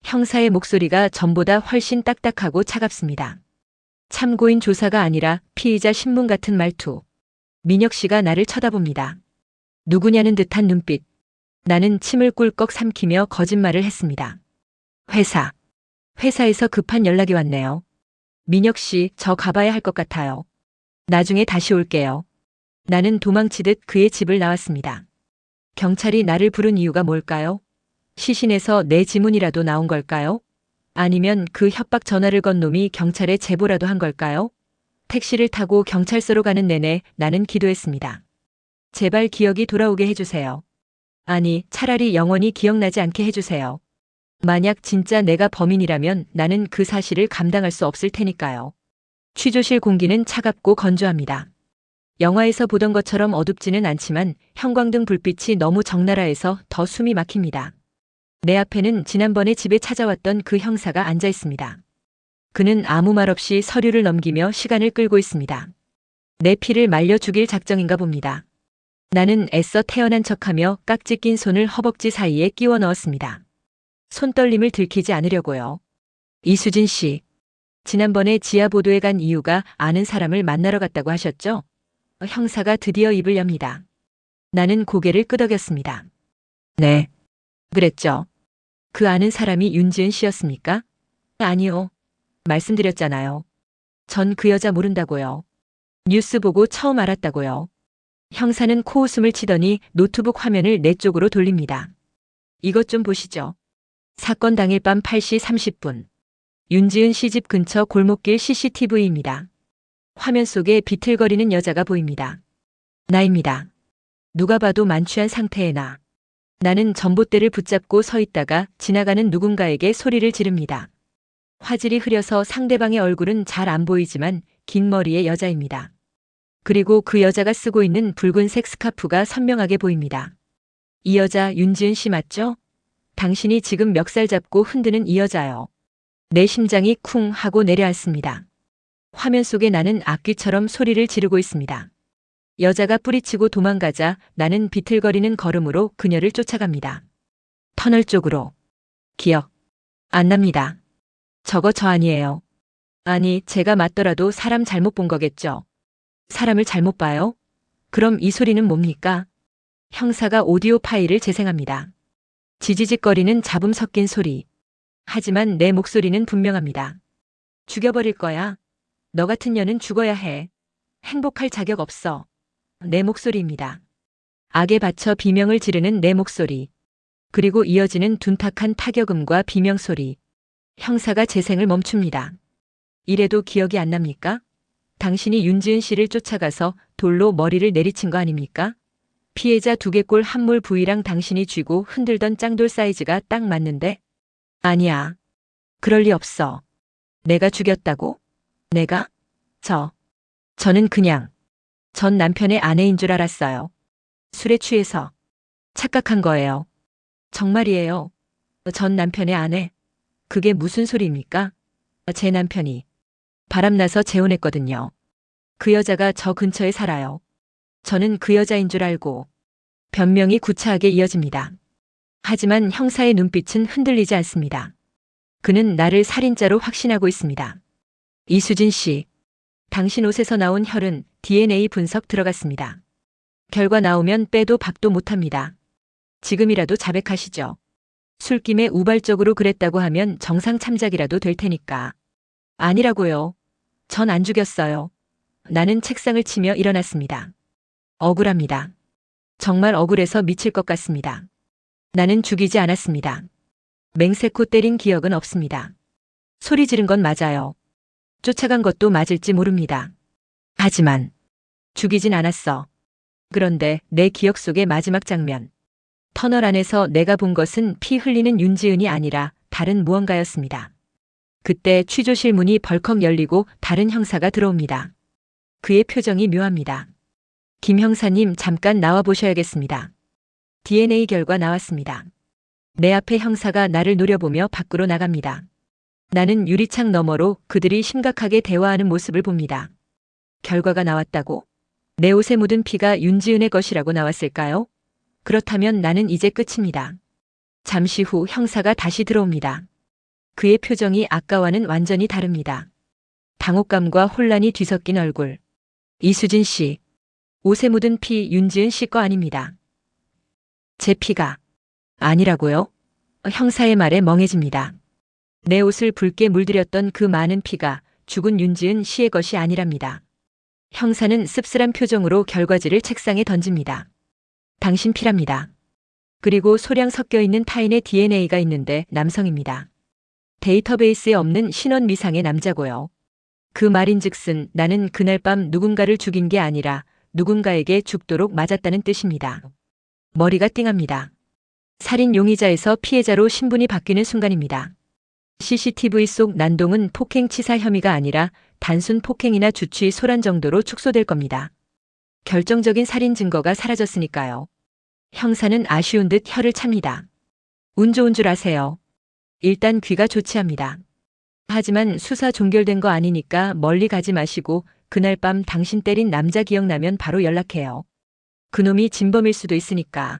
형사의 목소리가 전보다 훨씬 딱딱하고 차갑습니다. 참고인 조사가 아니라 피의자 신문 같은 말투. 민혁 씨가 나를 쳐다봅니다. 누구냐는 듯한 눈빛. 나는 침을 꿀꺽 삼키며 거짓말을 했습니다. 회사에서 급한 연락이 왔네요. 민혁 씨, 저 가봐야 할 것 같아요. 나중에 다시 올게요. 나는 도망치듯 그의 집을 나왔습니다. 경찰이 나를 부른 이유가 뭘까요? 시신에서 내 지문이라도 나온 걸까요? 아니면 그 협박 전화를 건 놈이 경찰에 제보라도 한 걸까요? 택시를 타고 경찰서로 가는 내내 나는 기도했습니다. 제발 기억이 돌아오게 해주세요. 아니, 차라리 영원히 기억나지 않게 해주세요. 만약 진짜 내가 범인이라면 나는 그 사실을 감당할 수 없을 테니까요. 취조실 공기는 차갑고 건조합니다. 영화에서 보던 것처럼 어둡지는 않지만 형광등 불빛이 너무 적나라해서 더 숨이 막힙니다. 내 앞에는 지난번에 집에 찾아왔던 그 형사가 앉아 있습니다. 그는 아무 말 없이 서류를 넘기며 시간을 끌고 있습니다. 내 피를 말려 죽일 작정인가 봅니다. 나는 애써 태어난 척하며 깍지 낀 손을 허벅지 사이에 끼워 넣었습니다. 손떨림을 들키지 않으려고요. 이수진 씨, 지난번에 지하보도에 간 이유가 아는 사람을 만나러 갔다고 하셨죠? 형사가 드디어 입을 엽니다. 나는 고개를 끄덕였습니다. 네, 그랬죠. 그 아는 사람이 윤지은 씨였습니까? 아니요. 말씀드렸잖아요. 전 그 여자 모른다고요. 뉴스 보고 처음 알았다고요. 형사는 코웃음을 치더니 노트북 화면을 내 쪽으로 돌립니다. 이것 좀 보시죠. 사건 당일 밤 8시 30분. 윤지은 씨 집 근처 골목길 CCTV입니다. 화면 속에 비틀거리는 여자가 보입니다. 나입니다. 누가 봐도 만취한 상태의 나. 나는 전봇대를 붙잡고 서 있다가 지나가는 누군가에게 소리를 지릅니다. 화질이 흐려서 상대방의 얼굴은 잘 안 보이지만 긴 머리의 여자입니다. 그리고 그 여자가 쓰고 있는 붉은색 스카프가 선명하게 보입니다. 이 여자 윤지은 씨 맞죠? 당신이 지금 멱살 잡고 흔드는 이 여자요. 내 심장이 쿵 하고 내려앉습니다. 화면 속에 나는 악귀처럼 소리를 지르고 있습니다. 여자가 뿌리치고 도망가자 나는 비틀거리는 걸음으로 그녀를 쫓아갑니다. 터널 쪽으로. 기억 안 납니다. 저거 저 아니에요. 아니, 제가 맞더라도 사람 잘못 본 거겠죠. 사람을 잘못 봐요? 그럼 이 소리는 뭡니까? 형사가 오디오 파일을 재생합니다. 지지직거리는 잡음 섞인 소리. 하지만 내 목소리는 분명합니다. 죽여버릴 거야. 너 같은 년은 죽어야 해. 행복할 자격 없어. 내 목소리입니다. 악에 받쳐 비명을 지르는 내 목소리. 그리고 이어지는 둔탁한 타격음과 비명소리. 형사가 재생을 멈춥니다. 이래도 기억이 안 납니까? 당신이 윤지은 씨를 쫓아가서 돌로 머리를 내리친 거 아닙니까? 피해자 두개골 함몰 부위랑 당신이 쥐고 흔들던 짱돌 사이즈가 딱 맞는데? 아니야. 그럴 리 없어. 내가 죽였다고? 내가? 저는 그냥 전 남편의 아내인 줄 알았어요. 술에 취해서 착각한 거예요. 정말이에요. 전 남편의 아내. 그게 무슨 소리입니까? 제 남편이 바람나서 재혼했거든요. 그 여자가 저 근처에 살아요. 저는 그 여자인 줄 알고. 변명이 구차하게 이어집니다. 하지만 형사의 눈빛은 흔들리지 않습니다. 그는 나를 살인자로 확신하고 있습니다. 이수진 씨, 당신 옷에서 나온 혈은 DNA 분석 들어갔습니다. 결과 나오면 빼도 박도 못합니다. 지금이라도 자백하시죠. 술김에 우발적으로 그랬다고 하면 정상 참작이라도 될 테니까. 아니라고요. 전 안 죽였어요. 나는 책상을 치며 일어났습니다. 억울합니다. 정말 억울해서 미칠 것 같습니다. 나는 죽이지 않았습니다. 맹세코 때린 기억은 없습니다. 소리 지른 건 맞아요. 쫓아간 것도 맞을지 모릅니다. 하지만 죽이진 않았어. 그런데 내 기억 속의 마지막 장면. 터널 안에서 내가 본 것은 피 흘리는 윤지은이 아니라 다른 무언가였습니다. 그때 취조실 문이 벌컥 열리고 다른 형사가 들어옵니다. 그의 표정이 묘합니다. 김 형사님 잠깐 나와 보셔야겠습니다. DNA 결과 나왔습니다. 내 앞에 형사가 나를 노려보며 밖으로 나갑니다. 나는 유리창 너머로 그들이 심각하게 대화하는 모습을 봅니다. 결과가 나왔다고? 내 옷에 묻은 피가 윤지은의 것이라고 나왔을까요? 그렇다면 나는 이제 끝입니다. 잠시 후 형사가 다시 들어옵니다. 그의 표정이 아까와는 완전히 다릅니다. 당혹감과 혼란이 뒤섞인 얼굴. 이수진 씨, 옷에 묻은 피 윤지은 씨 거 아닙니다. 제 피가 아니라고요? 형사의 말에 멍해집니다. 내 옷을 붉게 물들였던 그 많은 피가 죽은 윤지은 씨의 것이 아니랍니다. 형사는 씁쓸한 표정으로 결과지를 책상에 던집니다. 당신 피랍니다. 그리고 소량 섞여 있는 타인의 DNA가 있는데 남성입니다. 데이터베이스에 없는 신원 미상의 남자고요. 그 말인즉슨 나는 그날 밤 누군가를 죽인 게 아니라 누군가에게 죽도록 맞았다는 뜻입니다. 머리가 띵합니다. 살인 용의자에서 피해자로 신분이 바뀌는 순간입니다. CCTV 속 난동은 폭행치사 혐의가 아니라 단순 폭행이나 주취 소란 정도로 축소될 겁니다. 결정적인 살인 증거가 사라졌으니까요. 형사는 아쉬운 듯 혀를 찹니다. 운 좋은 줄 아세요. 일단 귀가 좋지 합니다. 하지만 수사 종결된 거 아니니까 멀리 가지 마시고 그날 밤 당신 때린 남자 기억나면 바로 연락해요. 그놈이 진범일 수도 있으니까.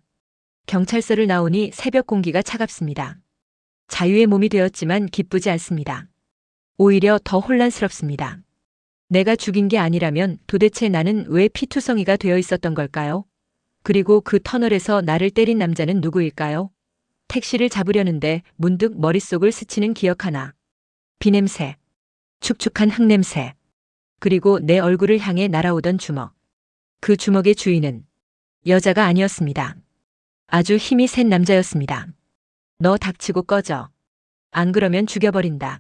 경찰서를 나오니 새벽 공기가 차갑습니다. 자유의 몸이 되었지만 기쁘지 않습니다. 오히려 더 혼란스럽습니다. 내가 죽인 게 아니라면 도대체 나는 왜 피투성이가 되어 있었던 걸까요? 그리고 그 터널에서 나를 때린 남자는 누구일까요? 택시를 잡으려는데 문득 머릿속을 스치는 기억 하나. 비냄새, 축축한 흙냄새, 그리고 내 얼굴을 향해 날아오던 주먹. 그 주먹의 주인은 여자가 아니었습니다. 아주 힘이 센 남자였습니다. 너 닥치고 꺼져. 안 그러면 죽여버린다.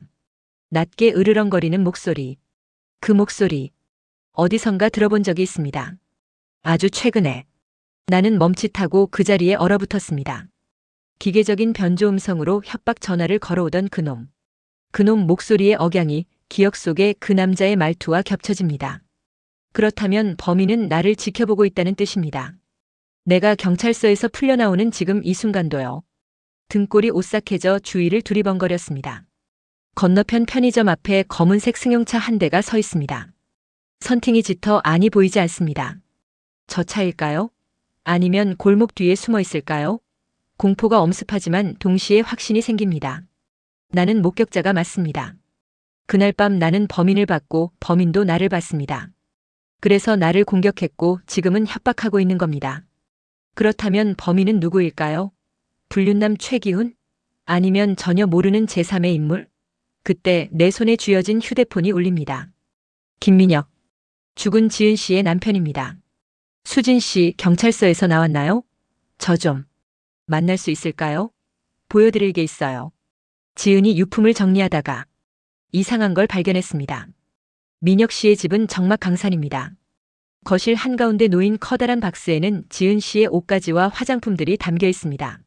낮게 으르렁거리는 목소리. 그 목소리 어디선가 들어본 적이 있습니다. 아주 최근에. 나는 멈칫하고 그 자리에 얼어붙었습니다. 기계적인 변조 음성으로 협박 전화를 걸어오던 그놈. 그놈 목소리의 억양이 기억 속에 그 남자의 말투와 겹쳐집니다. 그렇다면 범인은 나를 지켜보고 있다는 뜻입니다. 내가 경찰서에서 풀려나오는 지금 이 순간도요. 등골이 오싹해져 주위를 두리번거렸습니다. 건너편 편의점 앞에 검은색 승용차 한 대가 서 있습니다. 선팅이 짙어 안이 보이지 않습니다. 저 차일까요? 아니면 골목 뒤에 숨어 있을까요? 공포가 엄습하지만 동시에 확신이 생깁니다. 나는 목격자가 맞습니다. 그날 밤 나는 범인을 봤고 범인도 나를 봤습니다. 그래서 나를 공격했고 지금은 협박하고 있는 겁니다. 그렇다면 범인은 누구일까요? 불륜남 최기훈? 아니면 전혀 모르는 제3의 인물? 그때 내 손에 쥐어진 휴대폰이 울립니다. 김민혁. 죽은 지은 씨의 남편입니다. 수진 씨 경찰서에서 나왔나요? 저 좀 만날 수 있을까요? 보여드릴 게 있어요. 지은이 유품을 정리하다가 이상한 걸 발견했습니다. 민혁 씨의 집은 정막 강산입니다. 거실 한가운데 놓인 커다란 박스에는 지은 씨의 옷가지와 화장품들이 담겨 있습니다.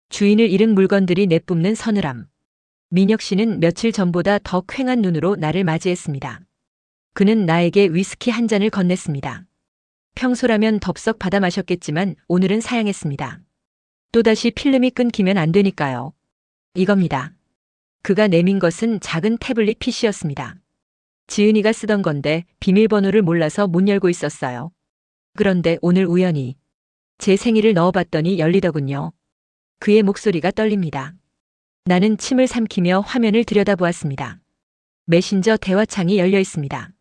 주인을 잃은 물건들이 내뿜는 서늘함. 민혁 씨는 며칠 전보다 더 퀭한 눈으로 나를 맞이했습니다. 그는 나에게 위스키 한 잔을 건넸습니다. 평소라면 덥석 받아 마셨겠지만 오늘은 사양했습니다. 또다시 필름이 끊기면 안 되니까요. 이겁니다. 그가 내민 것은 작은 태블릿 PC였습니다. 지은이가 쓰던 건데 비밀번호를 몰라서 못 열고 있었어요. 그런데 오늘 우연히 제 생일을 넣어봤더니 열리더군요. 그의 목소리가 떨립니다. 나는 침을 삼키며 화면을 들여다보았습니다. 메신저 대화창이 열려 있습니다.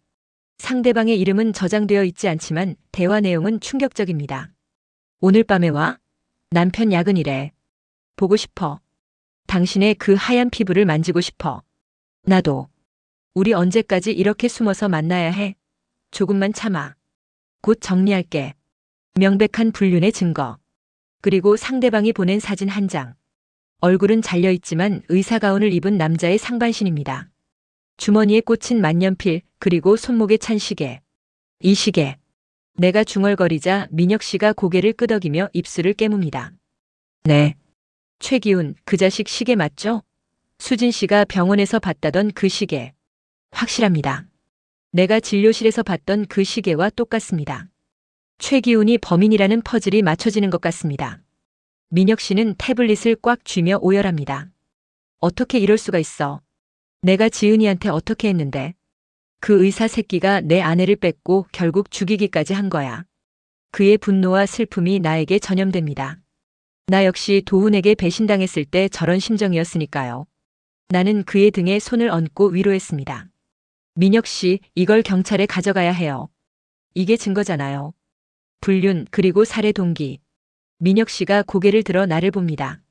상대방의 이름은 저장되어 있지 않지만 대화 내용은 충격적입니다. 오늘 밤에 와? 남편 야근이래. 보고 싶어. 당신의 그 하얀 피부를 만지고 싶어. 나도. 우리 언제까지 이렇게 숨어서 만나야 해? 조금만 참아. 곧 정리할게. 명백한 불륜의 증거. 그리고 상대방이 보낸 사진 한 장. 얼굴은 잘려있지만 의사가운을 입은 남자의 상반신입니다. 주머니에 꽂힌 만년필, 그리고 손목에 찬 시계. 이 시계. 내가 중얼거리자 민혁 씨가 고개를 끄덕이며 입술을 깨뭅니다. 네. 최기훈, 그 자식 시계 맞죠? 수진 씨가 병원에서 봤다던 그 시계. 확실합니다. 내가 진료실에서 봤던 그 시계와 똑같습니다. 최기훈이 범인이라는 퍼즐이 맞춰지는 것 같습니다. 민혁 씨는 태블릿을 꽉 쥐며 오열합니다. 어떻게 이럴 수가 있어? 내가 지은이한테 어떻게 했는데? 그 의사 새끼가 내 아내를 뺏고 결국 죽이기까지 한 거야. 그의 분노와 슬픔이 나에게 전염됩니다. 나 역시 도훈에게 배신당했을 때 저런 심정이었으니까요. 나는 그의 등에 손을 얹고 위로했습니다. 민혁 씨, 이걸 경찰에 가져가야 해요. 이게 증거잖아요. 불륜, 그리고 살해 동기. 민혁 씨가 고개를 들어 나를 봅니다.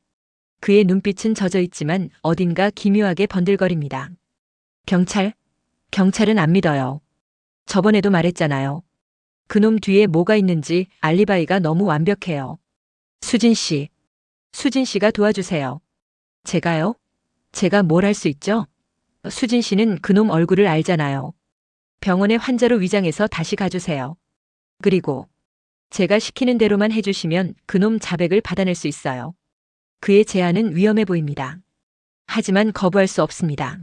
그의 눈빛은 젖어 있지만 어딘가 기묘하게 번들거립니다. 경찰은 안 믿어요. 저번에도 말했잖아요. 그놈 뒤에 뭐가 있는지 알리바이가 너무 완벽해요. 수진 씨가 도와주세요. 제가요? 제가 뭘 할 수 있죠? 수진 씨는 그놈 얼굴을 알잖아요. 병원에 환자로 위장해서 다시 가주세요. 그리고 제가 시키는 대로만 해주시면 그놈 자백을 받아낼 수 있어요. 그의 제안은 위험해 보입니다. 하지만 거부할 수 없습니다.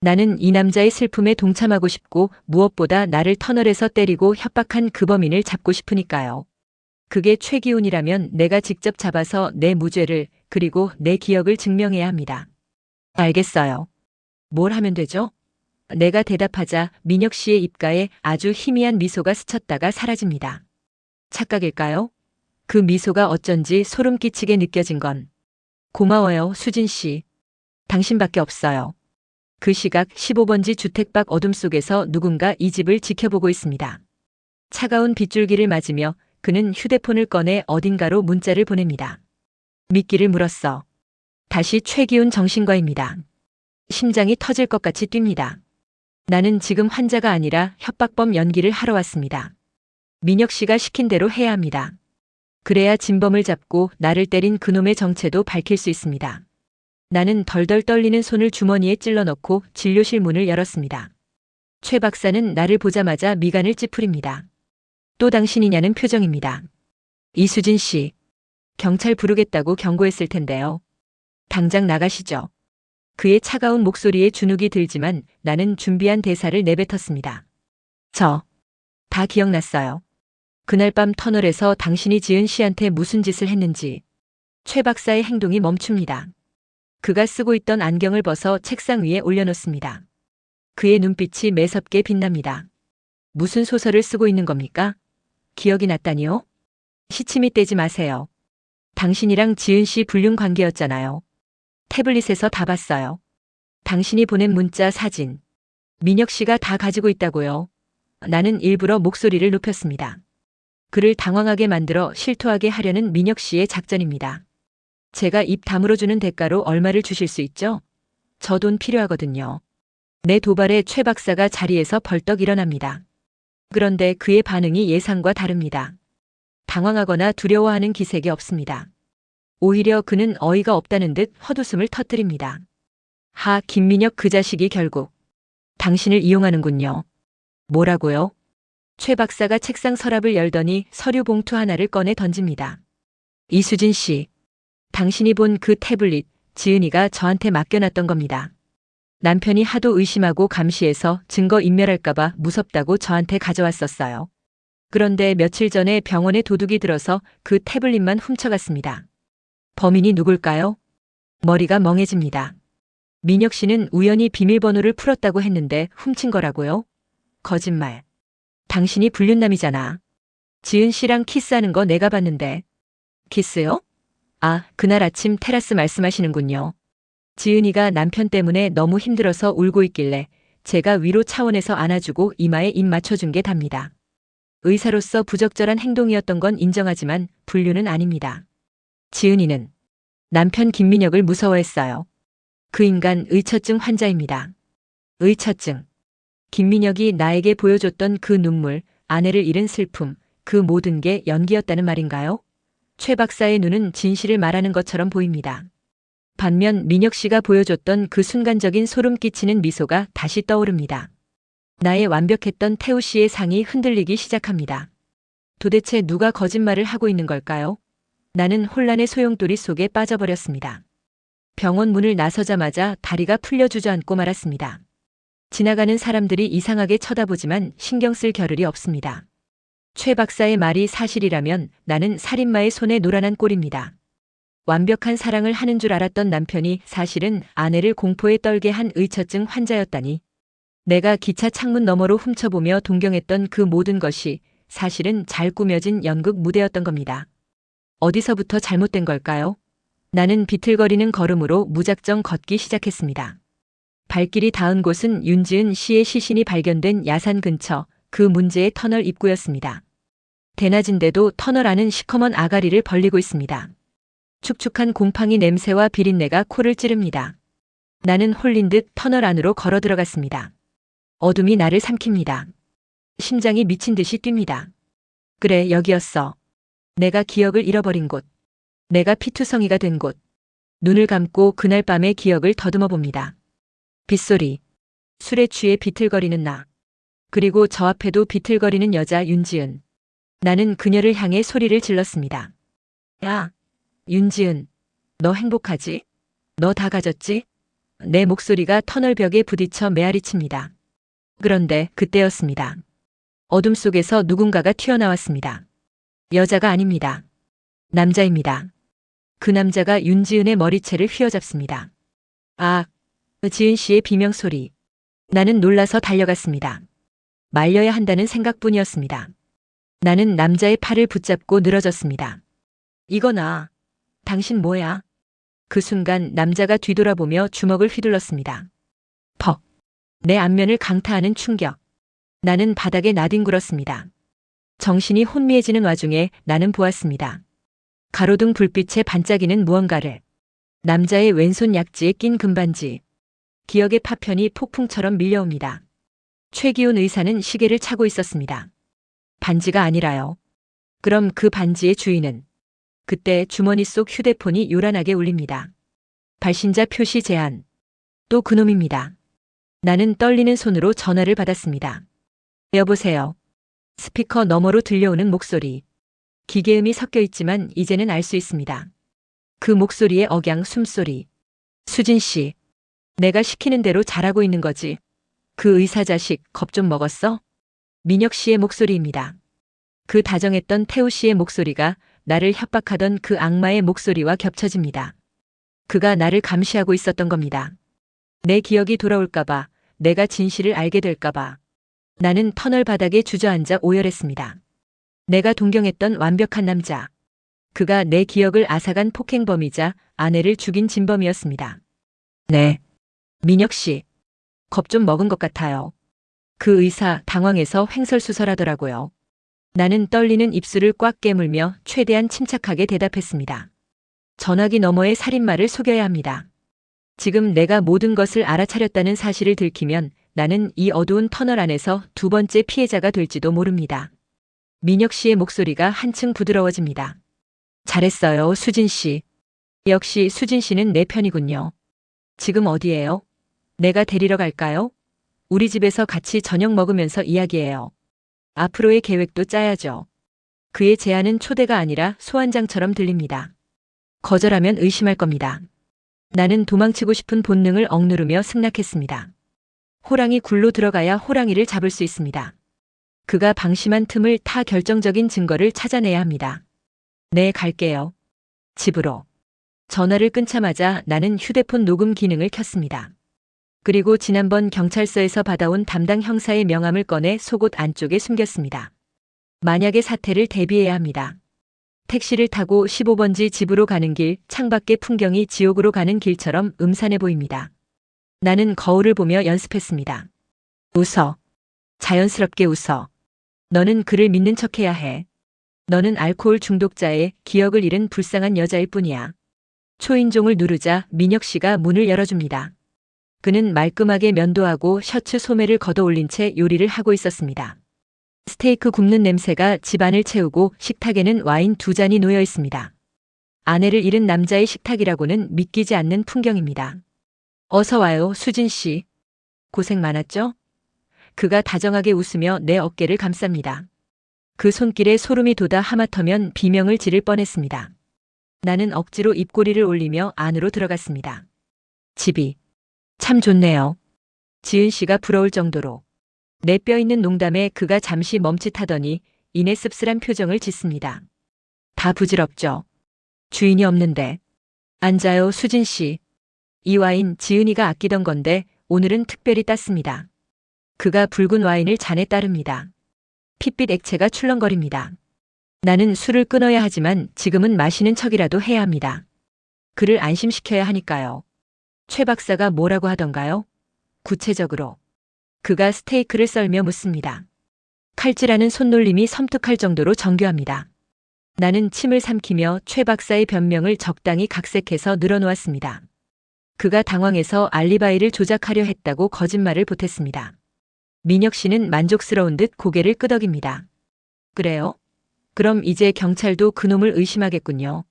나는 이 남자의 슬픔에 동참하고 싶고 무엇보다 나를 터널에서 때리고 협박한 그 범인을 잡고 싶으니까요. 그게 최기훈이라면 내가 직접 잡아서 내 무죄를, 그리고 내 기억을 증명해야 합니다. 알겠어요. 뭘 하면 되죠? 내가 대답하자 민혁 씨의 입가에 아주 희미한 미소가 스쳤다가 사라집니다. 착각일까요? 그 미소가 어쩐지 소름 끼치게 느껴진 건 고마워요, 수진 씨. 당신밖에 없어요. 그 시각 15번지 주택 밖 어둠 속에서 누군가 이 집을 지켜보고 있습니다. 차가운 빗줄기를 맞으며 그는 휴대폰을 꺼내 어딘가로 문자를 보냅니다. 미끼를 물었어. 다시 최기훈 정신과입니다. 심장이 터질 것 같이 뜁니다. 나는 지금 환자가 아니라 협박범 연기를 하러 왔습니다. 민혁 씨가 시킨 대로 해야 합니다. 그래야 진범을 잡고 나를 때린 그놈의 정체도 밝힐 수 있습니다. 나는 덜덜 떨리는 손을 주머니에 찔러 넣고 진료실 문을 열었습니다. 최 박사는 나를 보자마자 미간을 찌푸립니다. 또 당신이냐는 표정입니다. 이수진 씨, 경찰 부르겠다고 경고했을 텐데요. 당장 나가시죠. 그의 차가운 목소리에 주눅이 들지만 나는 준비한 대사를 내뱉었습니다. 다 기억났어요. 그날 밤 터널에서 당신이 지은 씨한테 무슨 짓을 했는지. 최 박사의 행동이 멈춥니다. 그가 쓰고 있던 안경을 벗어 책상 위에 올려놓습니다. 그의 눈빛이 매섭게 빛납니다. 무슨 소설을 쓰고 있는 겁니까? 기억이 났다니요? 시침이 떼지 마세요. 당신이랑 지은 씨 불륜 관계였잖아요. 태블릿에서 다 봤어요. 당신이 보낸 문자, 사진. 민혁 씨가 다 가지고 있다고요. 나는 일부러 목소리를 높였습니다. 그를 당황하게 만들어 실토하게 하려는 민혁 씨의 작전입니다. 제가 입 다물어주는 대가로 얼마를 주실 수 있죠? 저 돈 필요하거든요. 내 도발에 최 박사가 자리에서 벌떡 일어납니다. 그런데 그의 반응이 예상과 다릅니다. 당황하거나 두려워하는 기색이 없습니다. 오히려 그는 어이가 없다는 듯 헛웃음을 터뜨립니다. 김민혁 그 자식이 결국 당신을 이용하는군요. 뭐라고요? 최 박사가 책상 서랍을 열더니 서류 봉투 하나를 꺼내 던집니다. 이수진 씨, 당신이 본 그 태블릿 지은이가 저한테 맡겨놨던 겁니다. 남편이 하도 의심하고 감시해서 증거 인멸할까봐 무섭다고 저한테 가져왔었어요. 그런데 며칠 전에 병원에 도둑이 들어서 그 태블릿만 훔쳐갔습니다. 범인이 누굴까요? 머리가 멍해집니다. 민혁 씨는 우연히 비밀번호를 풀었다고 했는데 훔친 거라고요? 거짓말. 당신이 불륜남이잖아. 지은 씨랑 키스하는 거 내가 봤는데. 키스요? 그날 아침 테라스 말씀하시는군요. 지은이가 남편 때문에 너무 힘들어서 울고 있길래 제가 위로 차원에서 안아주고 이마에 입 맞춰준 게 답니다. 의사로서 부적절한 행동이었던 건 인정하지만 불륜은 아닙니다. 지은이는 남편 김민혁을 무서워했어요. 그 인간 의처증 환자입니다. 의처증. 김민혁이 나에게 보여줬던 그 눈물, 아내를 잃은 슬픔, 그 모든 게 연기였다는 말인가요? 최 박사의 눈은 진실을 말하는 것처럼 보입니다. 반면 민혁 씨가 보여줬던 그 순간적인 소름 끼치는 미소가 다시 떠오릅니다. 나의 완벽했던 태우 씨의 상이 흔들리기 시작합니다. 도대체 누가 거짓말을 하고 있는 걸까요? 나는 혼란의 소용돌이 속에 빠져버렸습니다. 병원 문을 나서자마자 다리가 풀려 주저앉고 말았습니다. 지나가는 사람들이 이상하게 쳐다보지만 신경 쓸 겨를이 없습니다. 최 박사의 말이 사실이라면 나는 살인마의 손에 노란한 꼴입니다. 완벽한 사랑을 하는 줄 알았던 남편이 사실은 아내를 공포에 떨게 한 의처증 환자였다니. 내가 기차 창문 너머로 훔쳐보며 동경했던 그 모든 것이 사실은 잘 꾸며진 연극 무대였던 겁니다. 어디서부터 잘못된 걸까요? 나는 비틀거리는 걸음으로 무작정 걷기 시작했습니다. 발길이 닿은 곳은 윤지은 씨의 시신이 발견된 야산 근처 그 문제의 터널 입구였습니다. 대낮인데도 터널 안은 시커먼 아가리를 벌리고 있습니다. 축축한 곰팡이 냄새와 비린내가 코를 찌릅니다. 나는 홀린 듯 터널 안으로 걸어 들어갔습니다. 어둠이 나를 삼킵니다. 심장이 미친 듯이 뜁니다. 그래, 여기였어. 내가 기억을 잃어버린 곳. 내가 피투성이가 된 곳. 눈을 감고 그날 밤의 기억을 더듬어 봅니다. 빗소리. 술에 취해 비틀거리는 나. 그리고 저 앞에도 비틀거리는 여자 윤지은. 나는 그녀를 향해 소리를 질렀습니다. 야, 윤지은. 너 행복하지? 너 다 가졌지? 내 목소리가 터널 벽에 부딪혀 메아리칩니다. 그런데 그때였습니다. 어둠 속에서 누군가가 튀어나왔습니다. 여자가 아닙니다. 남자입니다. 그 남자가 윤지은의 머리채를 휘어잡습니다. 지은 씨의 비명소리. 나는 놀라서 달려갔습니다. 말려야 한다는 생각뿐이었습니다. 나는 남자의 팔을 붙잡고 늘어졌습니다. 이거나. 당신 뭐야? 그 순간 남자가 뒤돌아보며 주먹을 휘둘렀습니다. 퍽. 내 안면을 강타하는 충격. 나는 바닥에 나뒹굴었습니다. 정신이 혼미해지는 와중에 나는 보았습니다. 가로등 불빛에 반짝이는 무언가를. 남자의 왼손 약지에 낀 금반지. 기억의 파편이 폭풍처럼 밀려옵니다. 최기훈 의사는 시계를 차고 있었습니다. 반지가 아니라요. 그럼 그 반지의 주인은? 그때 주머니 속 휴대폰이 요란하게 울립니다. 발신자 표시 제한. 또 그놈입니다. 나는 떨리는 손으로 전화를 받았습니다. 여보세요. 스피커 너머로 들려오는 목소리. 기계음이 섞여 있지만 이제는 알 수 있습니다. 그 목소리의 억양 숨소리. 수진 씨. 내가 시키는 대로 잘하고 있는 거지. 그 의사 자식 겁 좀 먹었어? 민혁 씨의 목소리입니다. 그 다정했던 태우 씨의 목소리가 나를 협박하던 그 악마의 목소리와 겹쳐집니다. 그가 나를 감시하고 있었던 겁니다. 내 기억이 돌아올까봐, 내가 진실을 알게 될까봐. 나는 터널 바닥에 주저앉아 오열했습니다. 내가 동경했던 완벽한 남자. 그가 내 기억을 앗아간 폭행범이자 아내를 죽인 진범이었습니다. 네. 민혁 씨. 겁 좀 먹은 것 같아요. 그 의사 당황해서 횡설수설하더라고요. 나는 떨리는 입술을 꽉 깨물며 최대한 침착하게 대답했습니다. 전화기 너머의 살인마를 속여야 합니다. 지금 내가 모든 것을 알아차렸다는 사실을 들키면 나는 이 어두운 터널 안에서 두 번째 피해자가 될지도 모릅니다. 민혁 씨의 목소리가 한층 부드러워집니다. 잘했어요, 수진 씨. 역시 수진 씨는 내 편이군요. 지금 어디예요? 내가 데리러 갈까요? 우리 집에서 같이 저녁 먹으면서 이야기해요. 앞으로의 계획도 짜야죠. 그의 제안은 초대가 아니라 소환장처럼 들립니다. 거절하면 의심할 겁니다. 나는 도망치고 싶은 본능을 억누르며 승낙했습니다. 호랑이 굴로 들어가야 호랑이를 잡을 수 있습니다. 그가 방심한 틈을 타 결정적인 증거를 찾아내야 합니다. 네, 갈게요. 집으로. 전화를 끊자마자 나는 휴대폰 녹음 기능을 켰습니다. 그리고 지난번 경찰서에서 받아온 담당 형사의 명함을 꺼내 속옷 안쪽에 숨겼습니다. 만약의 사태를 대비해야 합니다. 택시를 타고 15번지 집으로 가는 길, 창밖의 풍경이 지옥으로 가는 길처럼 음산해 보입니다. 나는 거울을 보며 연습했습니다. 웃어. 자연스럽게 웃어. 너는 그를 믿는 척해야 해. 너는 알코올 중독자의 기억을 잃은 불쌍한 여자일 뿐이야. 초인종을 누르자 민혁 씨가 문을 열어줍니다. 그는 말끔하게 면도하고 셔츠 소매를 걷어올린 채 요리를 하고 있었습니다. 스테이크 굽는 냄새가 집안을 채우고 식탁에는 와인 2잔이 놓여 있습니다. 아내를 잃은 남자의 식탁이라고는 믿기지 않는 풍경입니다. 어서 와요, 수진 씨. 고생 많았죠? 그가 다정하게 웃으며 내 어깨를 감쌉니다. 그 손길에 소름이 돋아 하마터면 비명을 지를 뻔했습니다. 나는 억지로 입꼬리를 올리며 안으로 들어갔습니다. 집이 참 좋네요. 지은 씨가 부러울 정도로. 내 뼈 있는 농담에 그가 잠시 멈칫하더니 이내 씁쓸한 표정을 짓습니다. 다 부질없죠. 주인이 없는데. 앉아요, 수진 씨. 이 와인 지은이가 아끼던 건데 오늘은 특별히 땄습니다. 그가 붉은 와인을 잔에 따릅니다. 핏빛 액체가 출렁거립니다. 나는 술을 끊어야 하지만 지금은 마시는 척이라도 해야 합니다. 그를 안심시켜야 하니까요. 최 박사가 뭐라고 하던가요? 구체적으로. 그가 스테이크를 썰며 묻습니다. 칼질하는 손놀림이 섬뜩할 정도로 정교합니다. 나는 침을 삼키며 최 박사의 변명을 적당히 각색해서 늘어놓았습니다. 그가 당황해서 알리바이를 조작하려 했다고 거짓말을 보탰습니다. 민혁 씨는 만족스러운 듯 고개를 끄덕입니다. 그래요? 그럼 이제 경찰도 그놈을 의심하겠군요.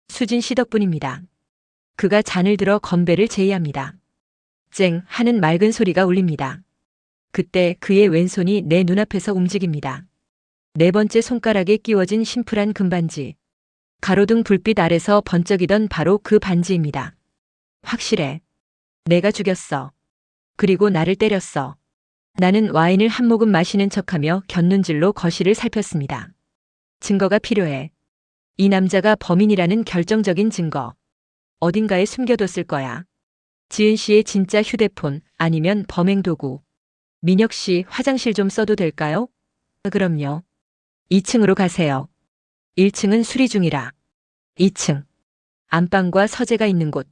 수진 씨 덕분입니다. 그가 잔을 들어 건배를 제의합니다. 쨍 하는 맑은 소리가 울립니다. 그때 그의 왼손이 내 눈앞에서 움직입니다. 네 번째 손가락에 끼워진 심플한 금반지. 가로등 불빛 아래서 번쩍이던 바로 그 반지입니다. 확실해. 내가 죽였어. 그리고 나를 때렸어. 나는 와인을 한 모금 마시는 척하며 곁눈질로 거실을 살폈습니다. 증거가 필요해. 이 남자가 범인이라는 결정적인 증거. 어딘가에 숨겨뒀을 거야. 지은 씨의 진짜 휴대폰 아니면 범행 도구. 민혁 씨 화장실 좀 써도 될까요? 그럼요. 2층으로 가세요. 1층은 수리 중이라. 2층. 안방과 서재가 있는 곳.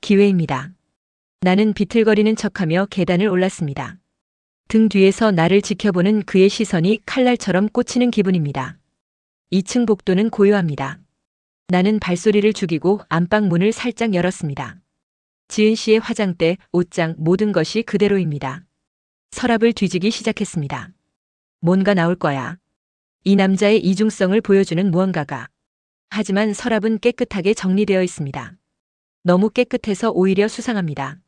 기회입니다. 나는 비틀거리는 척하며 계단을 올랐습니다. 등 뒤에서 나를 지켜보는 그의 시선이 칼날처럼 꽂히는 기분입니다. 2층 복도는 고요합니다. 나는 발소리를 죽이고 안방 문을 살짝 열었습니다. 지은 씨의 화장대, 옷장 모든 것이 그대로입니다. 서랍을 뒤지기 시작했습니다. 뭔가 나올 거야. 이 남자의 이중성을 보여주는 무언가가. 하지만 서랍은 깨끗하게 정리되어 있습니다. 너무 깨끗해서 오히려 수상합니다.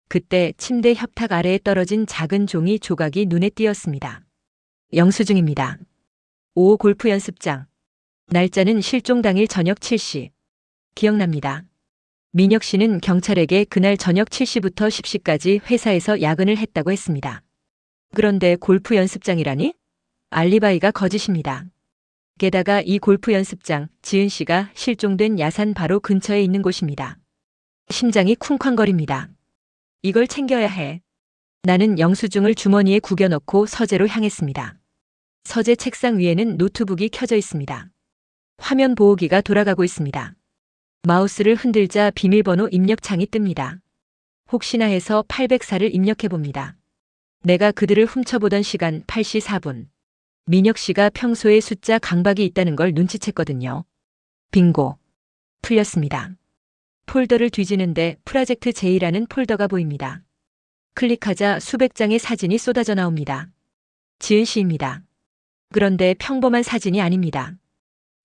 그때 침대 협탁 아래에 떨어진 작은 종이 조각이 눈에 띄었습니다. 영수증입니다. 5호 골프 연습장. 날짜는 실종 당일 저녁 7시. 기억납니다. 민혁 씨는 경찰에게 그날 저녁 7시부터 10시까지 회사에서 야근을 했다고 했습니다. 그런데 골프 연습장이라니? 알리바이가 거짓입니다. 게다가 이 골프 연습장, 지은 씨가 실종된 야산 바로 근처에 있는 곳입니다. 심장이 쿵쾅거립니다. 이걸 챙겨야 해. 나는 영수증을 주머니에 구겨넣고 서재로 향했습니다. 서재 책상 위에는 노트북이 켜져 있습니다. 화면 보호기가 돌아가고 있습니다. 마우스를 흔들자 비밀번호 입력창이 뜹니다. 혹시나 해서 804를 입력해봅니다. 내가 그들을 훔쳐보던 시간 8시 4분. 민혁 씨가 평소에 숫자 강박이 있다는 걸 눈치챘거든요. 빙고. 풀렸습니다. 폴더를 뒤지는데 프로젝트 J라는 폴더가 보입니다. 클릭하자 수백 장의 사진이 쏟아져 나옵니다. 지은 씨입니다. 그런데 평범한 사진이 아닙니다.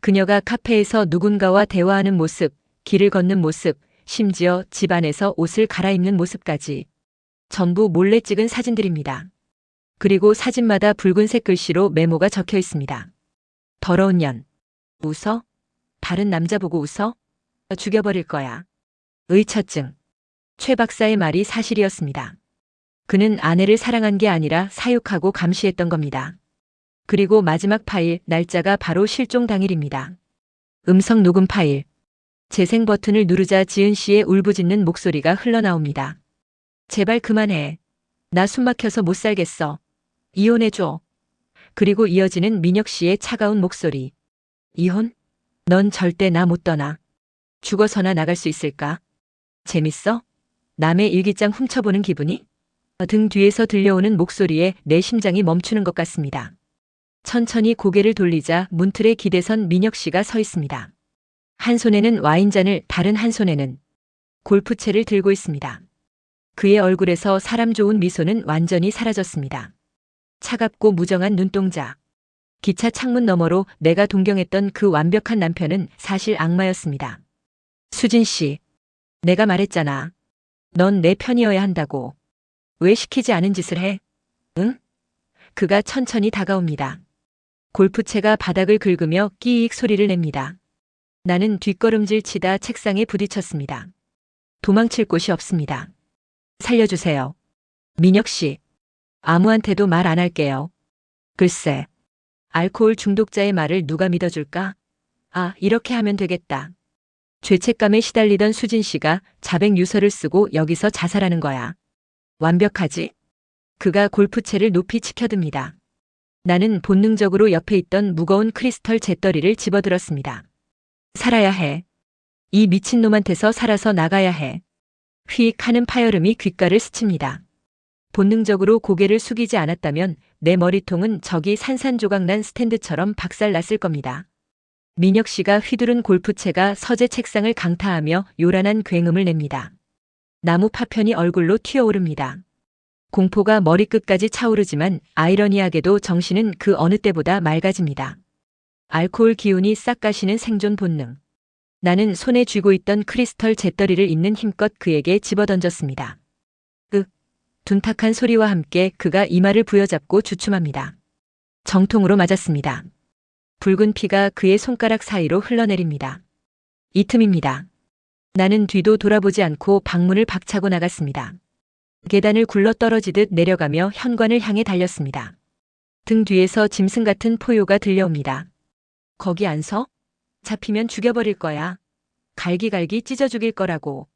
그녀가 카페에서 누군가와 대화하는 모습, 길을 걷는 모습, 심지어 집 안에서 옷을 갈아입는 모습까지 전부 몰래 찍은 사진들입니다. 그리고 사진마다 붉은색 글씨로 메모가 적혀 있습니다. 더러운 년. 웃어? 다른 남자 보고 웃어? 죽여버릴 거야. 의처증. 최 박사의 말이 사실이었습니다. 그는 아내를 사랑한 게 아니라 사육하고 감시했던 겁니다. 그리고 마지막 파일, 날짜가 바로 실종 당일입니다. 음성 녹음 파일. 재생 버튼을 누르자 지은 씨의 울부짖는 목소리가 흘러나옵니다. 제발 그만해. 나 숨막혀서 못 살겠어. 이혼해줘. 그리고 이어지는 민혁 씨의 차가운 목소리. 이혼? 넌 절대 나 못 떠나. 죽어서나 나갈 수 있을까? 재밌어? 남의 일기장 훔쳐보는 기분이? 등 뒤에서 들려오는 목소리에 내 심장이 멈추는 것 같습니다. 천천히 고개를 돌리자 문틀에 기대선 민혁 씨가 서 있습니다. 한 손에는 와인잔을, 다른 한 손에는 골프채를 들고 있습니다. 그의 얼굴에서 사람 좋은 미소는 완전히 사라졌습니다. 차갑고 무정한 눈동자. 기차 창문 너머로 내가 동경했던 그 완벽한 남편은 사실 악마였습니다. 수진 씨, 내가 말했잖아. 넌 내 편이어야 한다고. 왜 시키지 않은 짓을 해? 응? 그가 천천히 다가옵니다. 골프채가 바닥을 긁으며 끼익 소리를 냅니다. 나는 뒷걸음질 치다 책상에 부딪혔습니다. 도망칠 곳이 없습니다. 살려주세요. 민혁 씨. 아무한테도 말 안 할게요. 글쎄. 알코올 중독자의 말을 누가 믿어줄까? 아, 이렇게 하면 되겠다. 죄책감에 시달리던 수진 씨가 자백 유서를 쓰고 여기서 자살하는 거야. 완벽하지? 그가 골프채를 높이 치켜듭니다. 나는 본능적으로 옆에 있던 무거운 크리스털 재떨이를 집어들었습니다. 살아야 해. 이 미친놈한테서 살아서 나가야 해. 휙 하는 파열음이 귓가를 스칩니다. 본능적으로 고개를 숙이지 않았다면 내 머리통은 저기 산산조각난 스탠드처럼 박살났을 겁니다. 민혁 씨가 휘두른 골프채가 서재 책상을 강타하며 요란한 굉음을 냅니다. 나무 파편이 얼굴로 튀어오릅니다. 공포가 머리끝까지 차오르지만 아이러니하게도 정신은 그 어느 때보다 맑아집니다. 알코올 기운이 싹 가시는 생존 본능. 나는 손에 쥐고 있던 크리스털 재떨이를 있는 힘껏 그에게 집어던졌습니다. 둔탁한 소리와 함께 그가 이마를 부여잡고 주춤합니다. 정통으로 맞았습니다. 붉은 피가 그의 손가락 사이로 흘러내립니다. 이 틈입니다. 나는 뒤도 돌아보지 않고 방문을 박차고 나갔습니다. 계단을 굴러 떨어지듯 내려가며 현관을 향해 달렸습니다. 등 뒤에서 짐승 같은 포효가 들려옵니다. 거기 안 서? 잡히면 죽여버릴 거야. 갈기갈기 찢어 죽일 거라고.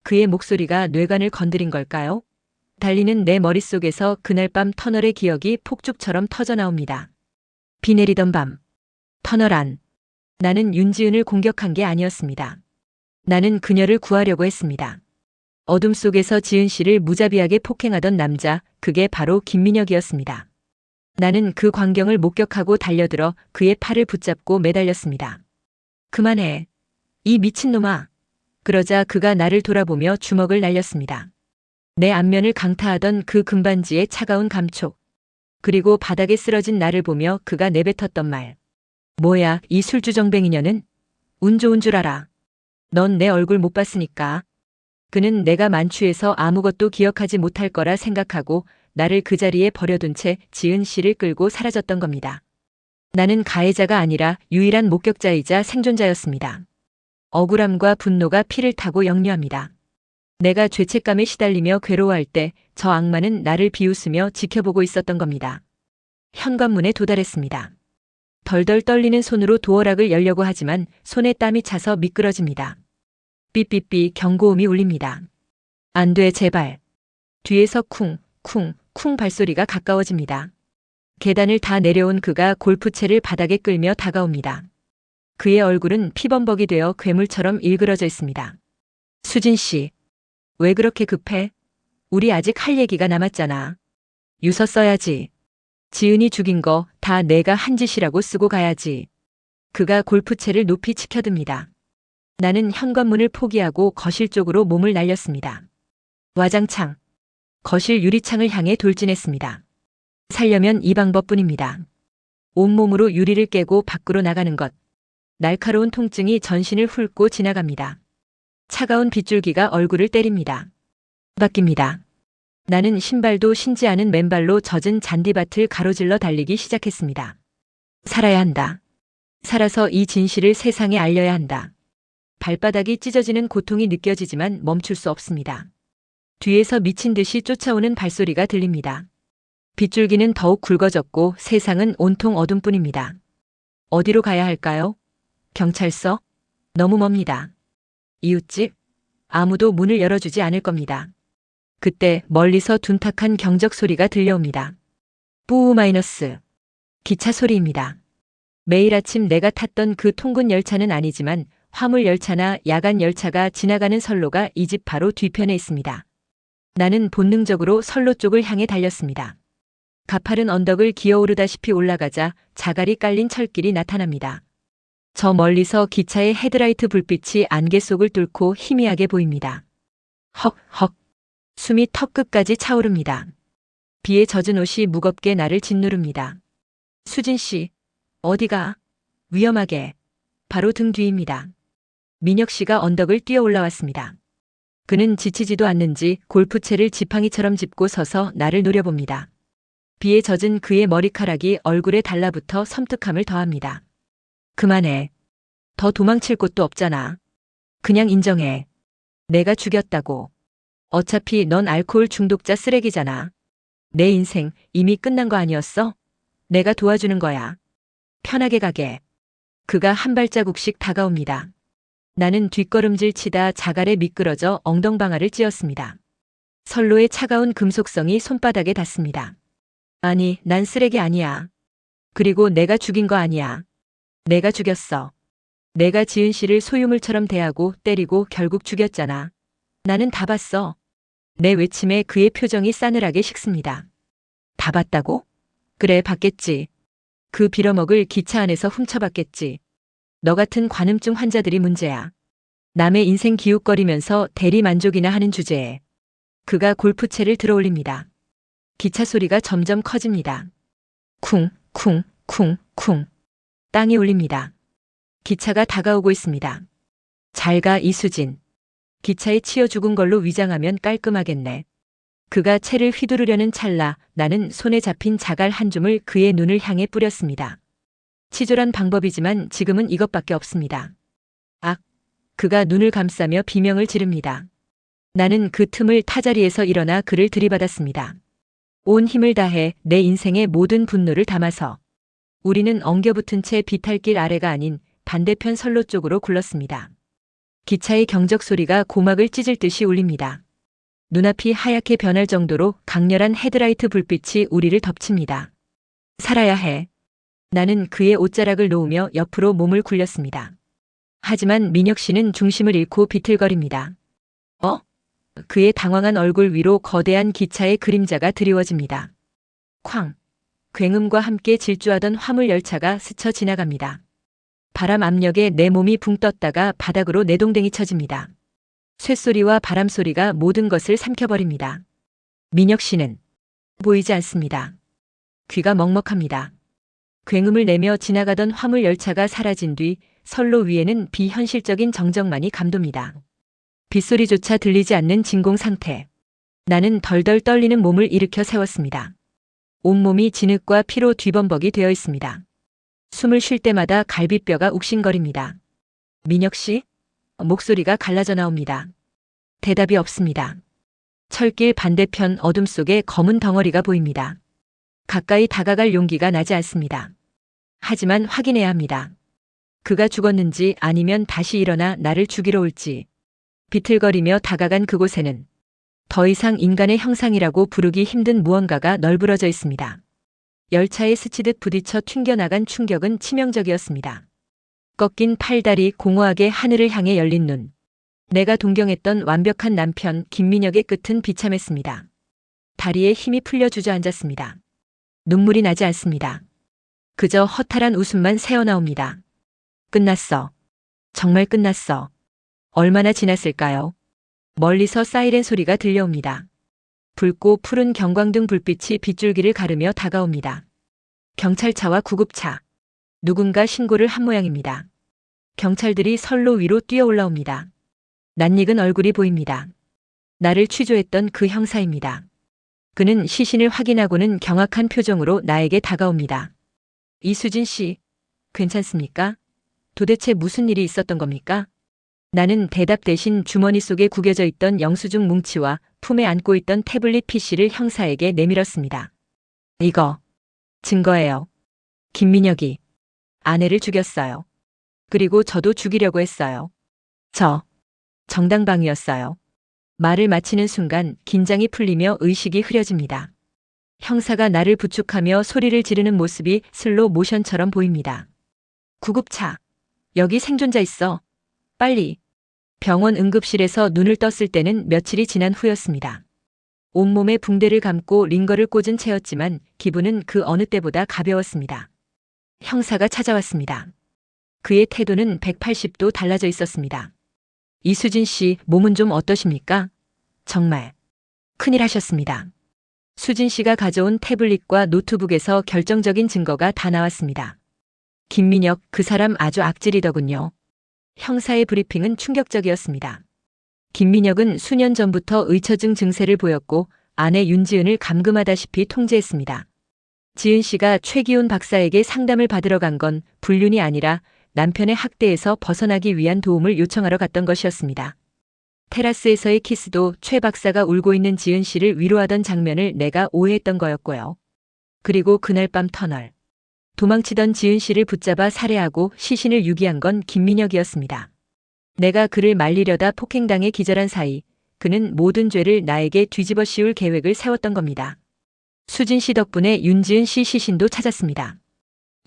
그의 목소리가 뇌관을 건드린 걸까요? 달리는 내 머릿속에서 그날 밤 터널의 기억이 폭죽처럼 터져나옵니다. 비 내리던 밤. 터널 안. 나는 윤지은을 공격한 게 아니었습니다. 나는 그녀를 구하려고 했습니다. 어둠 속에서 지은 씨를 무자비하게 폭행하던 남자, 그게 바로 김민혁이었습니다. 나는 그 광경을 목격하고 달려들어 그의 팔을 붙잡고 매달렸습니다. 그만해. 이 미친놈아. 그러자 그가 나를 돌아보며 주먹을 날렸습니다. 내 안면을 강타하던 그 금반지의 차가운 감촉. 그리고 바닥에 쓰러진 나를 보며 그가 내뱉었던 말. 뭐야, 이 술주정뱅이녀는? 운 좋은 줄 알아. 넌 내 얼굴 못 봤으니까. 그는 내가 만취해서 아무것도 기억하지 못할 거라 생각하고 나를 그 자리에 버려둔 채 지은 씨를 끌고 사라졌던 겁니다. 나는 가해자가 아니라 유일한 목격자이자 생존자였습니다. 억울함과 분노가 피를 타고 역류합니다. 내가 죄책감에 시달리며 괴로워할 때 저 악마는 나를 비웃으며 지켜보고 있었던 겁니다. 현관문에 도달했습니다. 덜덜 떨리는 손으로 도어락을 열려고 하지만 손에 땀이 차서 미끄러집니다. 삐삐삐 경고음이 울립니다. 안 돼, 제발. 뒤에서 쿵, 쿵, 쿵 발소리가 가까워집니다. 계단을 다 내려온 그가 골프채를 바닥에 끌며 다가옵니다. 그의 얼굴은 피범벅이 되어 괴물처럼 일그러져 있습니다. 수진 씨. 왜 그렇게 급해? 우리 아직 할 얘기가 남았잖아. 유서 써야지. 지은이 죽인 거 다 내가 한 짓이라고 쓰고 가야지. 그가 골프채를 높이 치켜듭니다. 나는 현관문을 포기하고 거실 쪽으로 몸을 날렸습니다. 와장창. 거실 유리창을 향해 돌진했습니다. 살려면 이 방법뿐입니다. 온몸으로 유리를 깨고 밖으로 나가는 것. 날카로운 통증이 전신을 훑고 지나갑니다. 차가운 빗줄기가 얼굴을 때립니다. 바뀝니다. 나는 신발도 신지 않은 맨발로 젖은 잔디밭을 가로질러 달리기 시작했습니다. 살아야 한다. 살아서 이 진실을 세상에 알려야 한다. 발바닥이 찢어지는 고통이 느껴지지만 멈출 수 없습니다. 뒤에서 미친 듯이 쫓아오는 발소리가 들립니다. 빗줄기는 더욱 굵어졌고 세상은 온통 어둠뿐입니다. 어디로 가야 할까요? 경찰서? 너무 멉니다. 이웃집? 아무도 문을 열어주지 않을 겁니다. 그때 멀리서 둔탁한 경적 소리가 들려옵니다. 뿌우 마이너스. 기차 소리입니다. 매일 아침 내가 탔던 그 통근 열차는 아니지만 화물 열차나 야간 열차가 지나가는 선로가 이 집 바로 뒤편에 있습니다. 나는 본능적으로 선로 쪽을 향해 달렸습니다. 가파른 언덕을 기어오르다시피 올라가자 자갈이 깔린 철길이 나타납니다. 저 멀리서 기차의 헤드라이트 불빛이 안개 속을 뚫고 희미하게 보입니다. 헉헉. 숨이 턱끝까지 차오릅니다. 비에 젖은 옷이 무겁게 나를 짓누릅니다. 수진 씨, 어디가? 위험하게. 바로 등 뒤입니다. 민혁 씨가 언덕을 뛰어 올라왔습니다. 그는 지치지도 않는지 골프채를 지팡이처럼 짚고 서서 나를 노려봅니다. 비에 젖은 그의 머리카락이 얼굴에 달라붙어 섬뜩함을 더합니다. 그만해. 더 도망칠 곳도 없잖아. 그냥 인정해. 내가 죽였다고. 어차피 넌 알코올 중독자 쓰레기잖아. 내 인생 이미 끝난 거 아니었어? 내가 도와주는 거야. 편하게 가게. 그가 한 발자국씩 다가옵니다. 나는 뒷걸음질 치다 자갈에 미끄러져 엉덩방아를 찧었습니다. 선로의 차가운 금속성이 손바닥에 닿습니다. 아니, 난 쓰레기 아니야. 그리고 내가 죽인 거 아니야. 내가 죽였어. 내가 지은 씨를 소유물처럼 대하고 때리고 결국 죽였잖아. 나는 다 봤어. 내 외침에 그의 표정이 싸늘하게 식습니다. 다 봤다고? 그래, 봤겠지. 그 빌어먹을 기차 안에서 훔쳐봤겠지. 너 같은 관음증 환자들이 문제야. 남의 인생 기웃거리면서 대리 만족이나 하는 주제에. 그가 골프채를 들어올립니다. 기차 소리가 점점 커집니다. 쿵, 쿵, 쿵, 쿵. 땅이 울립니다. 기차가 다가오고 있습니다. 잘 가, 이수진. 기차에 치여 죽은 걸로 위장하면 깔끔하겠네. 그가 채를 휘두르려는 찰나 나는 손에 잡힌 자갈 한 줌을 그의 눈을 향해 뿌렸습니다. 치졸한 방법이지만 지금은 이것밖에 없습니다. 악! 그가 눈을 감싸며 비명을 지릅니다. 나는 그 틈을 타자리에서 일어나 그를 들이받았습니다. 온 힘을 다해 내 인생의 모든 분노를 담아서 우리는 엉겨붙은 채 비탈길 아래가 아닌 반대편 선로 쪽으로 굴렀습니다. 기차의 경적 소리가 고막을 찢을 듯이 울립니다. 눈앞이 하얗게 변할 정도로 강렬한 헤드라이트 불빛이 우리를 덮칩니다. 살아야 해. 나는 그의 옷자락을 놓으며 옆으로 몸을 굴렸습니다. 하지만 민혁 씨는 중심을 잃고 비틀거립니다. 그의 당황한 얼굴 위로 거대한 기차의 그림자가 드리워집니다. 쾅! 굉음과 함께 질주하던 화물 열차가 스쳐 지나갑니다. 바람 압력에 내 몸이 붕 떴다가 바닥으로 내동댕이 쳐집니다. 쇳소리와 바람소리가 모든 것을 삼켜버립니다. 민혁 씨는 보이지 않습니다. 귀가 먹먹합니다. 굉음을 내며 지나가던 화물 열차가 사라진 뒤 선로 위에는 비현실적인 정적만이 감돕니다. 빗소리조차 들리지 않는 진공 상태. 나는 덜덜 떨리는 몸을 일으켜 세웠습니다. 온몸이 진흙과 피로 뒤범벅이 되어 있습니다. 숨을 쉴 때마다 갈비뼈가 욱신거립니다. 민혁 씨? 목소리가 갈라져 나옵니다. 대답이 없습니다. 철길 반대편 어둠 속에 검은 덩어리가 보입니다. 가까이 다가갈 용기가 나지 않습니다. 하지만 확인해야 합니다. 그가 죽었는지 아니면 다시 일어나 나를 죽이러 올지. 비틀거리며 다가간 그곳에는 더 이상 인간의 형상이라고 부르기 힘든 무언가가 널브러져 있습니다. 열차에 스치듯 부딪혀 튕겨나간 충격은 치명적이었습니다. 꺾인 팔다리, 공허하게 하늘을 향해 열린 눈. 내가 동경했던 완벽한 남편 김민혁의 끝은 비참했습니다. 다리에 힘이 풀려 주저앉았습니다. 눈물이 나지 않습니다. 그저 허탈한 웃음만 새어나옵니다. 끝났어. 정말 끝났어. 얼마나 지났을까요? 멀리서 사이렌 소리가 들려옵니다. 붉고 푸른 경광등 불빛이 빗줄기를 가르며 다가옵니다. 경찰차와 구급차. 누군가 신고를 한 모양입니다. 경찰들이 선로 위로 뛰어 올라옵니다. 낯익은 얼굴이 보입니다. 나를 취조했던 그 형사입니다. 그는 시신을 확인하고는 경악한 표정으로 나에게 다가옵니다. 이수진 씨, 괜찮습니까? 도대체 무슨 일이 있었던 겁니까? 나는 대답 대신 주머니 속에 구겨져 있던 영수증 뭉치와 품에 안고 있던 태블릿 PC를 형사에게 내밀었습니다. 이거 증거예요. 김민혁이 아내를 죽였어요. 그리고 저도 죽이려고 했어요. 저 정당방위였어요. 말을 마치는 순간 긴장이 풀리며 의식이 흐려집니다. 형사가 나를 부축하며 소리를 지르는 모습이 슬로 모션처럼 보입니다. 구급차. 여기 생존자 있어. 빨리. 병원 응급실에서 눈을 떴을 때는 며칠이 지난 후였습니다. 온몸에 붕대를 감고 링거를 꽂은 채였지만 기분은 그 어느 때보다 가벼웠습니다. 형사가 찾아왔습니다. 그의 태도는 180도 달라져 있었습니다. 이수진 씨, 몸은 좀 어떠십니까? 정말 큰일 하셨습니다. 수진 씨가 가져온 태블릿과 노트북에서 결정적인 증거가 다 나왔습니다. 김민혁, 그 사람 아주 악질이더군요. 형사의 브리핑은 충격적이었습니다. 김민혁은 수년 전부터 의처증 증세를 보였고 아내 윤지은을 감금하다시피 통제했습니다. 지은 씨가 최기훈 박사에게 상담을 받으러 간 건 불륜이 아니라 남편의 학대에서 벗어나기 위한 도움을 요청하러 갔던 것이었습니다. 테라스에서의 키스도 최 박사가 울고 있는 지은 씨를 위로하던 장면을 내가 오해했던 거였고요. 그리고 그날 밤 터널. 도망치던 지은 씨를 붙잡아 살해하고 시신을 유기한 건 김민혁이었습니다. 내가 그를 말리려다 폭행당해 기절한 사이 그는 모든 죄를 나에게 뒤집어 씌울 계획을 세웠던 겁니다. 수진 씨 덕분에 윤지은 씨 시신도 찾았습니다.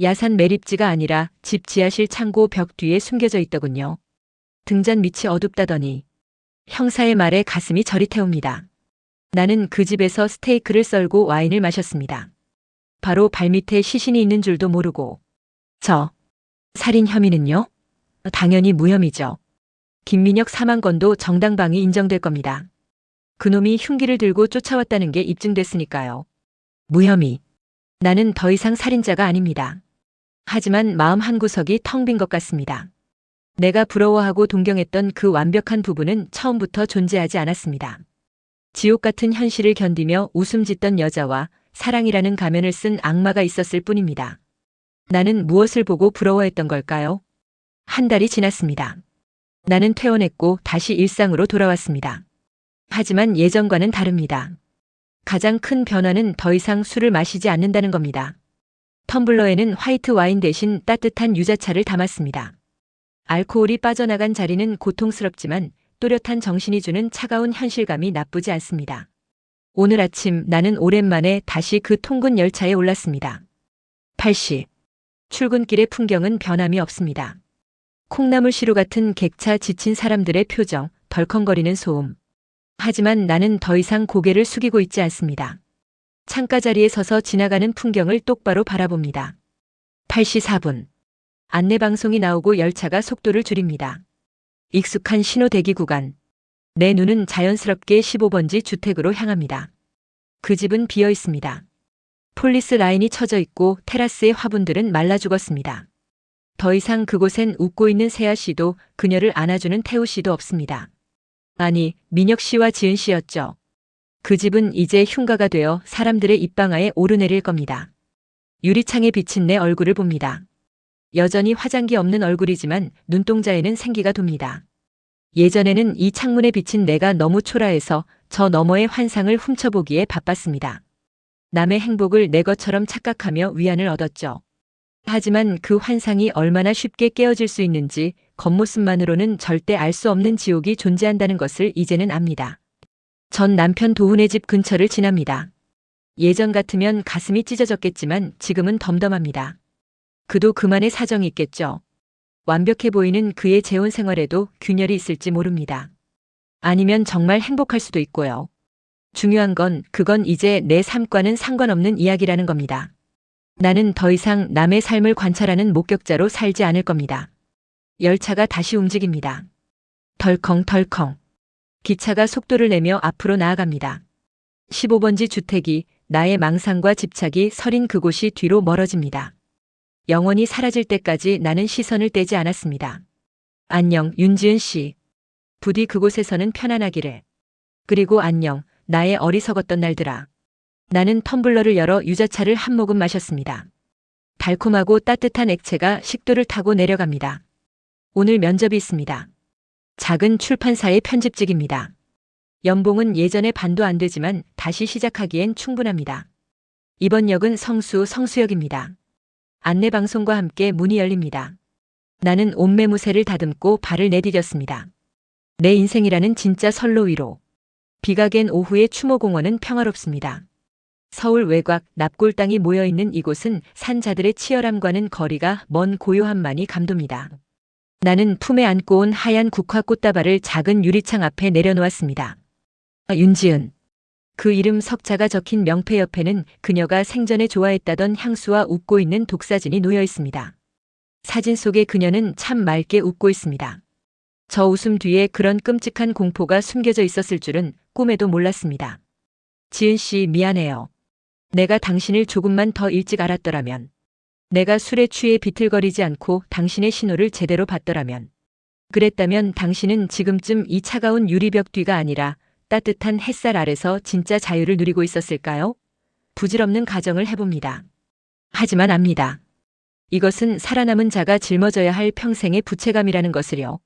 야산 매립지가 아니라 집 지하실 창고 벽 뒤에 숨겨져 있더군요. 등잔 밑이 어둡다더니 형사의 말에 가슴이 저리 태웁니다. 나는 그 집에서 스테이크를 썰고 와인을 마셨습니다. 바로 발밑에 시신이 있는 줄도 모르고. 저 살인 혐의는요? 당연히 무혐의죠. 김민혁 사망 건도 정당방위 인정될 겁니다. 그놈이 흉기를 들고 쫓아왔다는 게 입증됐으니까요. 무혐의. 나는 더 이상 살인자가 아닙니다. 하지만 마음 한구석이 텅 빈 것 같습니다. 내가 부러워하고 동경했던 그 완벽한 부부는 처음부터 존재하지 않았습니다. 지옥 같은 현실을 견디며 웃음 짓던 여자와 사랑이라는 가면을 쓴 악마가 있었을 뿐입니다. 나는 무엇을 보고 부러워했던 걸까요? 한 달이 지났습니다. 나는 퇴원했고 다시 일상으로 돌아왔습니다. 하지만 예전과는 다릅니다. 가장 큰 변화는 더 이상 술을 마시지 않는다는 겁니다. 텀블러에는 화이트 와인 대신 따뜻한 유자차를 담았습니다. 알코올이 빠져나간 자리는 고통스럽지만 또렷한 정신이 주는 차가운 현실감이 나쁘지 않습니다. 오늘 아침 나는 오랜만에 다시 그 통근 열차에 올랐습니다. 8시. 출근길의 풍경은 변함이 없습니다. 콩나물 시루 같은 객차 지친 사람들의 표정, 덜컹거리는 소음. 하지만 나는 더 이상 고개를 숙이고 있지 않습니다. 창가 자리에 서서 지나가는 풍경을 똑바로 바라봅니다. 8시 4분. 안내방송이 나오고 열차가 속도를 줄입니다. 익숙한 신호 대기 구간. 내 눈은 자연스럽게 15번지 주택으로 향합니다. 그 집은 비어 있습니다. 폴리스 라인이 쳐져 있고 테라스의 화분들은 말라 죽었습니다. 더 이상 그곳엔 웃고 있는 세아 씨도 그녀를 안아주는 태우 씨도 없습니다. 아니, 민혁 씨와 지은 씨였죠. 그 집은 이제 흉가가 되어 사람들의 입방아에 오르내릴 겁니다. 유리창에 비친 내 얼굴을 봅니다. 여전히 화장기 없는 얼굴이지만 눈동자에는 생기가 돕니다. 예전에는 이 창문에 비친 내가 너무 초라해서 저 너머의 환상을 훔쳐보기에 바빴습니다. 남의 행복을 내 것처럼 착각하며 위안을 얻었죠. 하지만 그 환상이 얼마나 쉽게 깨어질 수 있는지 겉모습만으로는 절대 알 수 없는 지옥이 존재한다는 것을 이제는 압니다. 전 남편 도훈의 집 근처를 지납니다. 예전 같으면 가슴이 찢어졌겠지만 지금은 덤덤합니다. 그도 그만의 사정이 있겠죠. 완벽해 보이는 그의 재혼 생활에도 균열이 있을지 모릅니다. 아니면 정말 행복할 수도 있고요. 중요한 건 그건 이제 내 삶과는 상관없는 이야기라는 겁니다. 나는 더 이상 남의 삶을 관찰하는 목격자로 살지 않을 겁니다. 열차가 다시 움직입니다. 덜컹덜컹. 기차가 속도를 내며 앞으로 나아갑니다. 15번지 주택이 나의 망상과 집착이 서린 그곳이 뒤로 멀어집니다. 영원히 사라질 때까지 나는 시선을 떼지 않았습니다. 안녕, 윤지은 씨. 부디 그곳에서는 편안하기를. 그리고 안녕, 나의 어리석었던 날들아. 나는 텀블러를 열어 유자차를 한 모금 마셨습니다. 달콤하고 따뜻한 액체가 식도를 타고 내려갑니다. 오늘 면접이 있습니다. 작은 출판사의 편집직입니다. 연봉은 예전에 반도 안 되지만 다시 시작하기엔 충분합니다. 이번 역은 성수역입니다. 안내방송과 함께 문이 열립니다. 나는 옷매무새를 다듬고 발을 내디뎠습니다. 내 인생이라는 진짜 선로 위로. 비가 갠 오후의 추모공원은 평화롭습니다. 서울 외곽 납골 땅이 모여있는 이곳은 산자들의 치열함과는 거리가 먼 고요함만이 감돕니다. 나는 품에 안고 온 하얀 국화 꽃다발을 작은 유리창 앞에 내려놓았습니다. 윤지은. 그 이름 석자가 적힌 명패 옆에는 그녀가 생전에 좋아했다던 향수와 웃고 있는 독사진이 놓여 있습니다. 사진 속의 그녀는 참 맑게 웃고 있습니다. 저 웃음 뒤에 그런 끔찍한 공포가 숨겨져 있었을 줄은 꿈에도 몰랐습니다. 지은 씨, 미안해요. 내가 당신을 조금만 더 일찍 알았더라면. 내가 술에 취해 비틀거리지 않고 당신의 신호를 제대로 받더라면. 그랬다면 당신은 지금쯤 이 차가운 유리벽 뒤가 아니라 따뜻한 햇살 아래서 진짜 자유를 누리고 있었을까요? 부질없는 가정을 해봅니다. 하지만 압니다. 이것은 살아남은 자가 짊어져야 할 평생의 부채감이라는 것을요.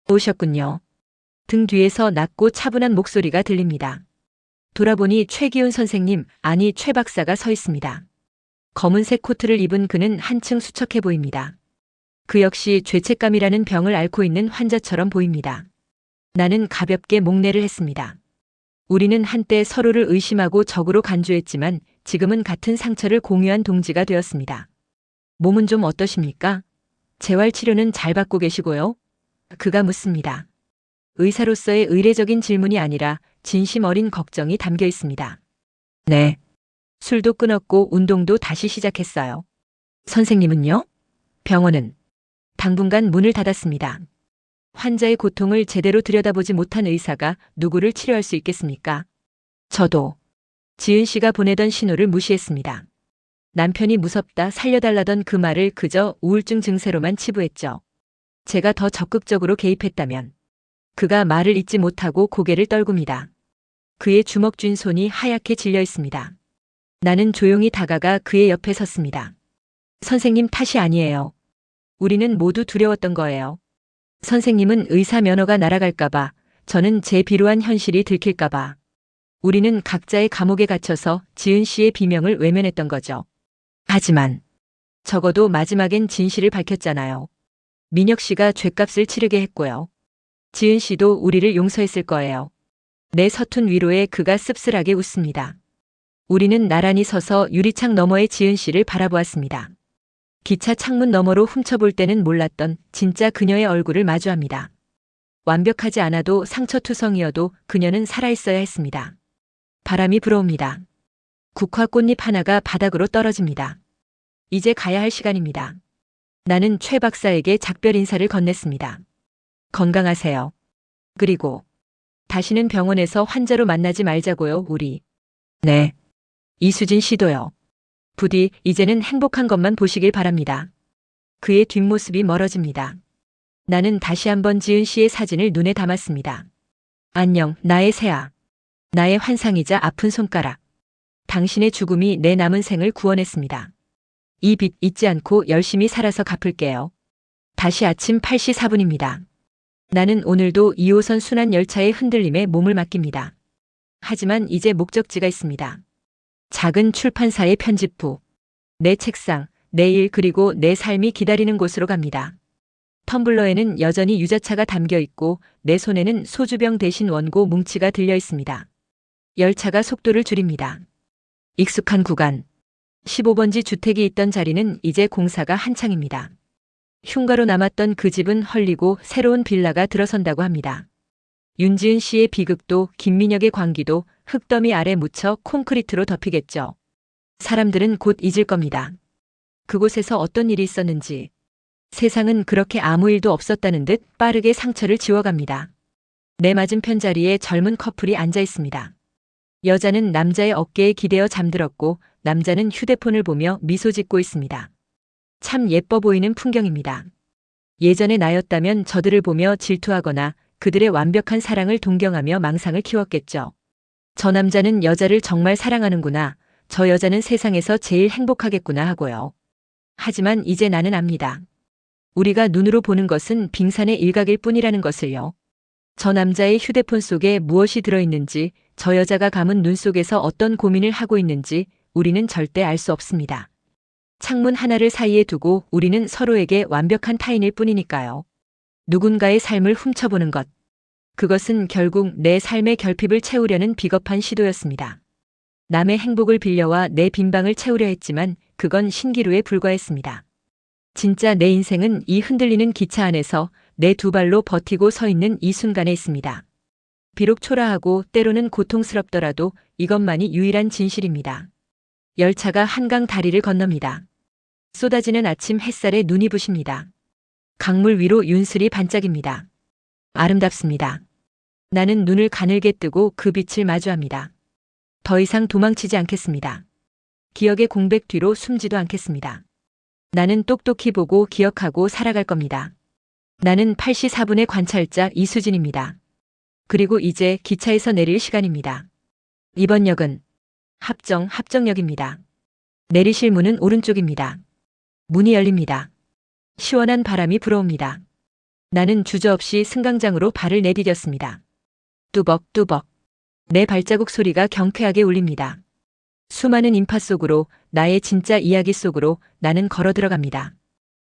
오셨군요. 등 뒤에서 낮고 차분한 목소리가 들립니다. 돌아보니 최기훈 선생님, 아니 최 박사가 서 있습니다. 검은색 코트를 입은 그는 한층 수척해 보입니다. 그 역시 죄책감이라는 병을 앓고 있는 환자처럼 보입니다. 나는 가볍게 목례를 했습니다. 우리는 한때 서로를 의심하고 적으로 간주했지만 지금은 같은 상처를 공유한 동지가 되었습니다. 몸은 좀 어떠십니까? 재활 치료는 잘 받고 계시고요? 그가 묻습니다. 의사로서의 의례적인 질문이 아니라 진심 어린 걱정이 담겨 있습니다. 네. 술도 끊었고 운동도 다시 시작했어요. 선생님은요? 병원은 당분간 문을 닫았습니다. 환자의 고통을 제대로 들여다보지 못한 의사가 누구를 치료할 수 있겠습니까? 저도 지은 씨가 보내던 신호를 무시했습니다. 남편이 무섭다 살려달라던 그 말을 그저 우울증 증세로만 치부했죠. 제가 더 적극적으로 개입했다면. 그가 말을 잇지 못하고 고개를 떨굽니다. 그의 주먹 쥔 손이 하얗게 질려 있습니다. 나는 조용히 다가가 그의 옆에 섰습니다. 선생님 탓이 아니에요. 우리는 모두 두려웠던 거예요. 선생님은 의사 면허가 날아갈까봐, 저는 제 비루한 현실이 들킬까봐. 우리는 각자의 감옥에 갇혀서 지은 씨의 비명을 외면했던 거죠. 하지만 적어도 마지막엔 진실을 밝혔잖아요. 민혁 씨가 죗값을 치르게 했고요. 지은 씨도 우리를 용서했을 거예요. 내 서툰 위로에 그가 씁쓸하게 웃습니다. 우리는 나란히 서서 유리창 너머의 지은 씨를 바라보았습니다. 기차 창문 너머로 훔쳐볼 때는 몰랐던 진짜 그녀의 얼굴을 마주합니다. 완벽하지 않아도 상처투성이어도 그녀는 살아있어야 했습니다. 바람이 불어옵니다. 국화 꽃잎 하나가 바닥으로 떨어집니다. 이제 가야 할 시간입니다. 나는 최 박사에게 작별 인사를 건넸습니다. 건강하세요. 그리고 다시는 병원에서 환자로 만나지 말자고요, 우리. 네. 이수진 씨도요. 부디 이제는 행복한 것만 보시길 바랍니다. 그의 뒷모습이 멀어집니다. 나는 다시 한번 지은 씨의 사진을 눈에 담았습니다. 안녕, 나의 새아. 나의 환상이자 아픈 손가락. 당신의 죽음이 내 남은 생을 구원했습니다. 이 빚 잊지 않고 열심히 살아서 갚을게요. 다시 아침 8시 4분입니다. 나는 오늘도 2호선 순환 열차의 흔들림에 몸을 맡깁니다. 하지만 이제 목적지가 있습니다. 작은 출판사의 편집부. 내 책상, 내 일 그리고 내 삶이 기다리는 곳으로 갑니다. 텀블러에는 여전히 유자차가 담겨 있고 내 손에는 소주병 대신 원고 뭉치가 들려 있습니다. 열차가 속도를 줄입니다. 익숙한 구간. 15번지 주택이 있던 자리는 이제 공사가 한창입니다. 흉가로 남았던 그 집은 헐리고 새로운 빌라가 들어선다고 합니다. 윤지은 씨의 비극도 김민혁의 광기도 흙더미 아래 묻혀 콘크리트로 덮이겠죠. 사람들은 곧 잊을 겁니다. 그곳에서 어떤 일이 있었는지. 세상은 그렇게 아무 일도 없었다는 듯 빠르게 상처를 지워갑니다. 내 맞은편 자리에 젊은 커플이 앉아 있습니다. 여자는 남자의 어깨에 기대어 잠들었고 남자는 휴대폰을 보며 미소 짓고 있습니다. 참 예뻐 보이는 풍경입니다. 예전의 나였다면 저들을 보며 질투하거나 그들의 완벽한 사랑을 동경하며 망상을 키웠겠죠. 저 남자는 여자를 정말 사랑하는구나. 저 여자는 세상에서 제일 행복하겠구나 하고요. 하지만 이제 나는 압니다. 우리가 눈으로 보는 것은 빙산의 일각일 뿐이라는 것을요. 저 남자의 휴대폰 속에 무엇이 들어있는지, 저 여자가 감은 눈 속에서 어떤 고민을 하고 있는지 우리는 절대 알 수 없습니다. 창문 하나를 사이에 두고 우리는 서로에게 완벽한 타인일 뿐이니까요. 누군가의 삶을 훔쳐보는 것. 그것은 결국 내 삶의 결핍을 채우려는 비겁한 시도였습니다. 남의 행복을 빌려와 내 빈방을 채우려 했지만 그건 신기루에 불과했습니다. 진짜 내 인생은 이 흔들리는 기차 안에서 내 두 발로 버티고 서 있는 이 순간에 있습니다. 비록 초라하고 때로는 고통스럽더라도 이것만이 유일한 진실입니다. 열차가 한강 다리를 건넙니다. 쏟아지는 아침 햇살에 눈이 부십니다. 강물 위로 윤슬이 반짝입니다. 아름답습니다. 나는 눈을 가늘게 뜨고 그 빛을 마주합니다. 더 이상 도망치지 않겠습니다. 기억의 공백 뒤로 숨지도 않겠습니다. 나는 똑똑히 보고 기억하고 살아갈 겁니다. 나는 84분의 관찰자 이수진입니다. 그리고 이제 기차에서 내릴 시간입니다. 이번 역은 합정역입니다. 내리실 문은 오른쪽입니다. 문이 열립니다. 시원한 바람이 불어옵니다. 나는 주저없이 승강장으로 발을 내디뎠습니다. 뚜벅뚜벅. 내 발자국 소리가 경쾌하게 울립니다. 수많은 인파 속으로, 나의 진짜 이야기 속으로 나는 걸어 들어갑니다.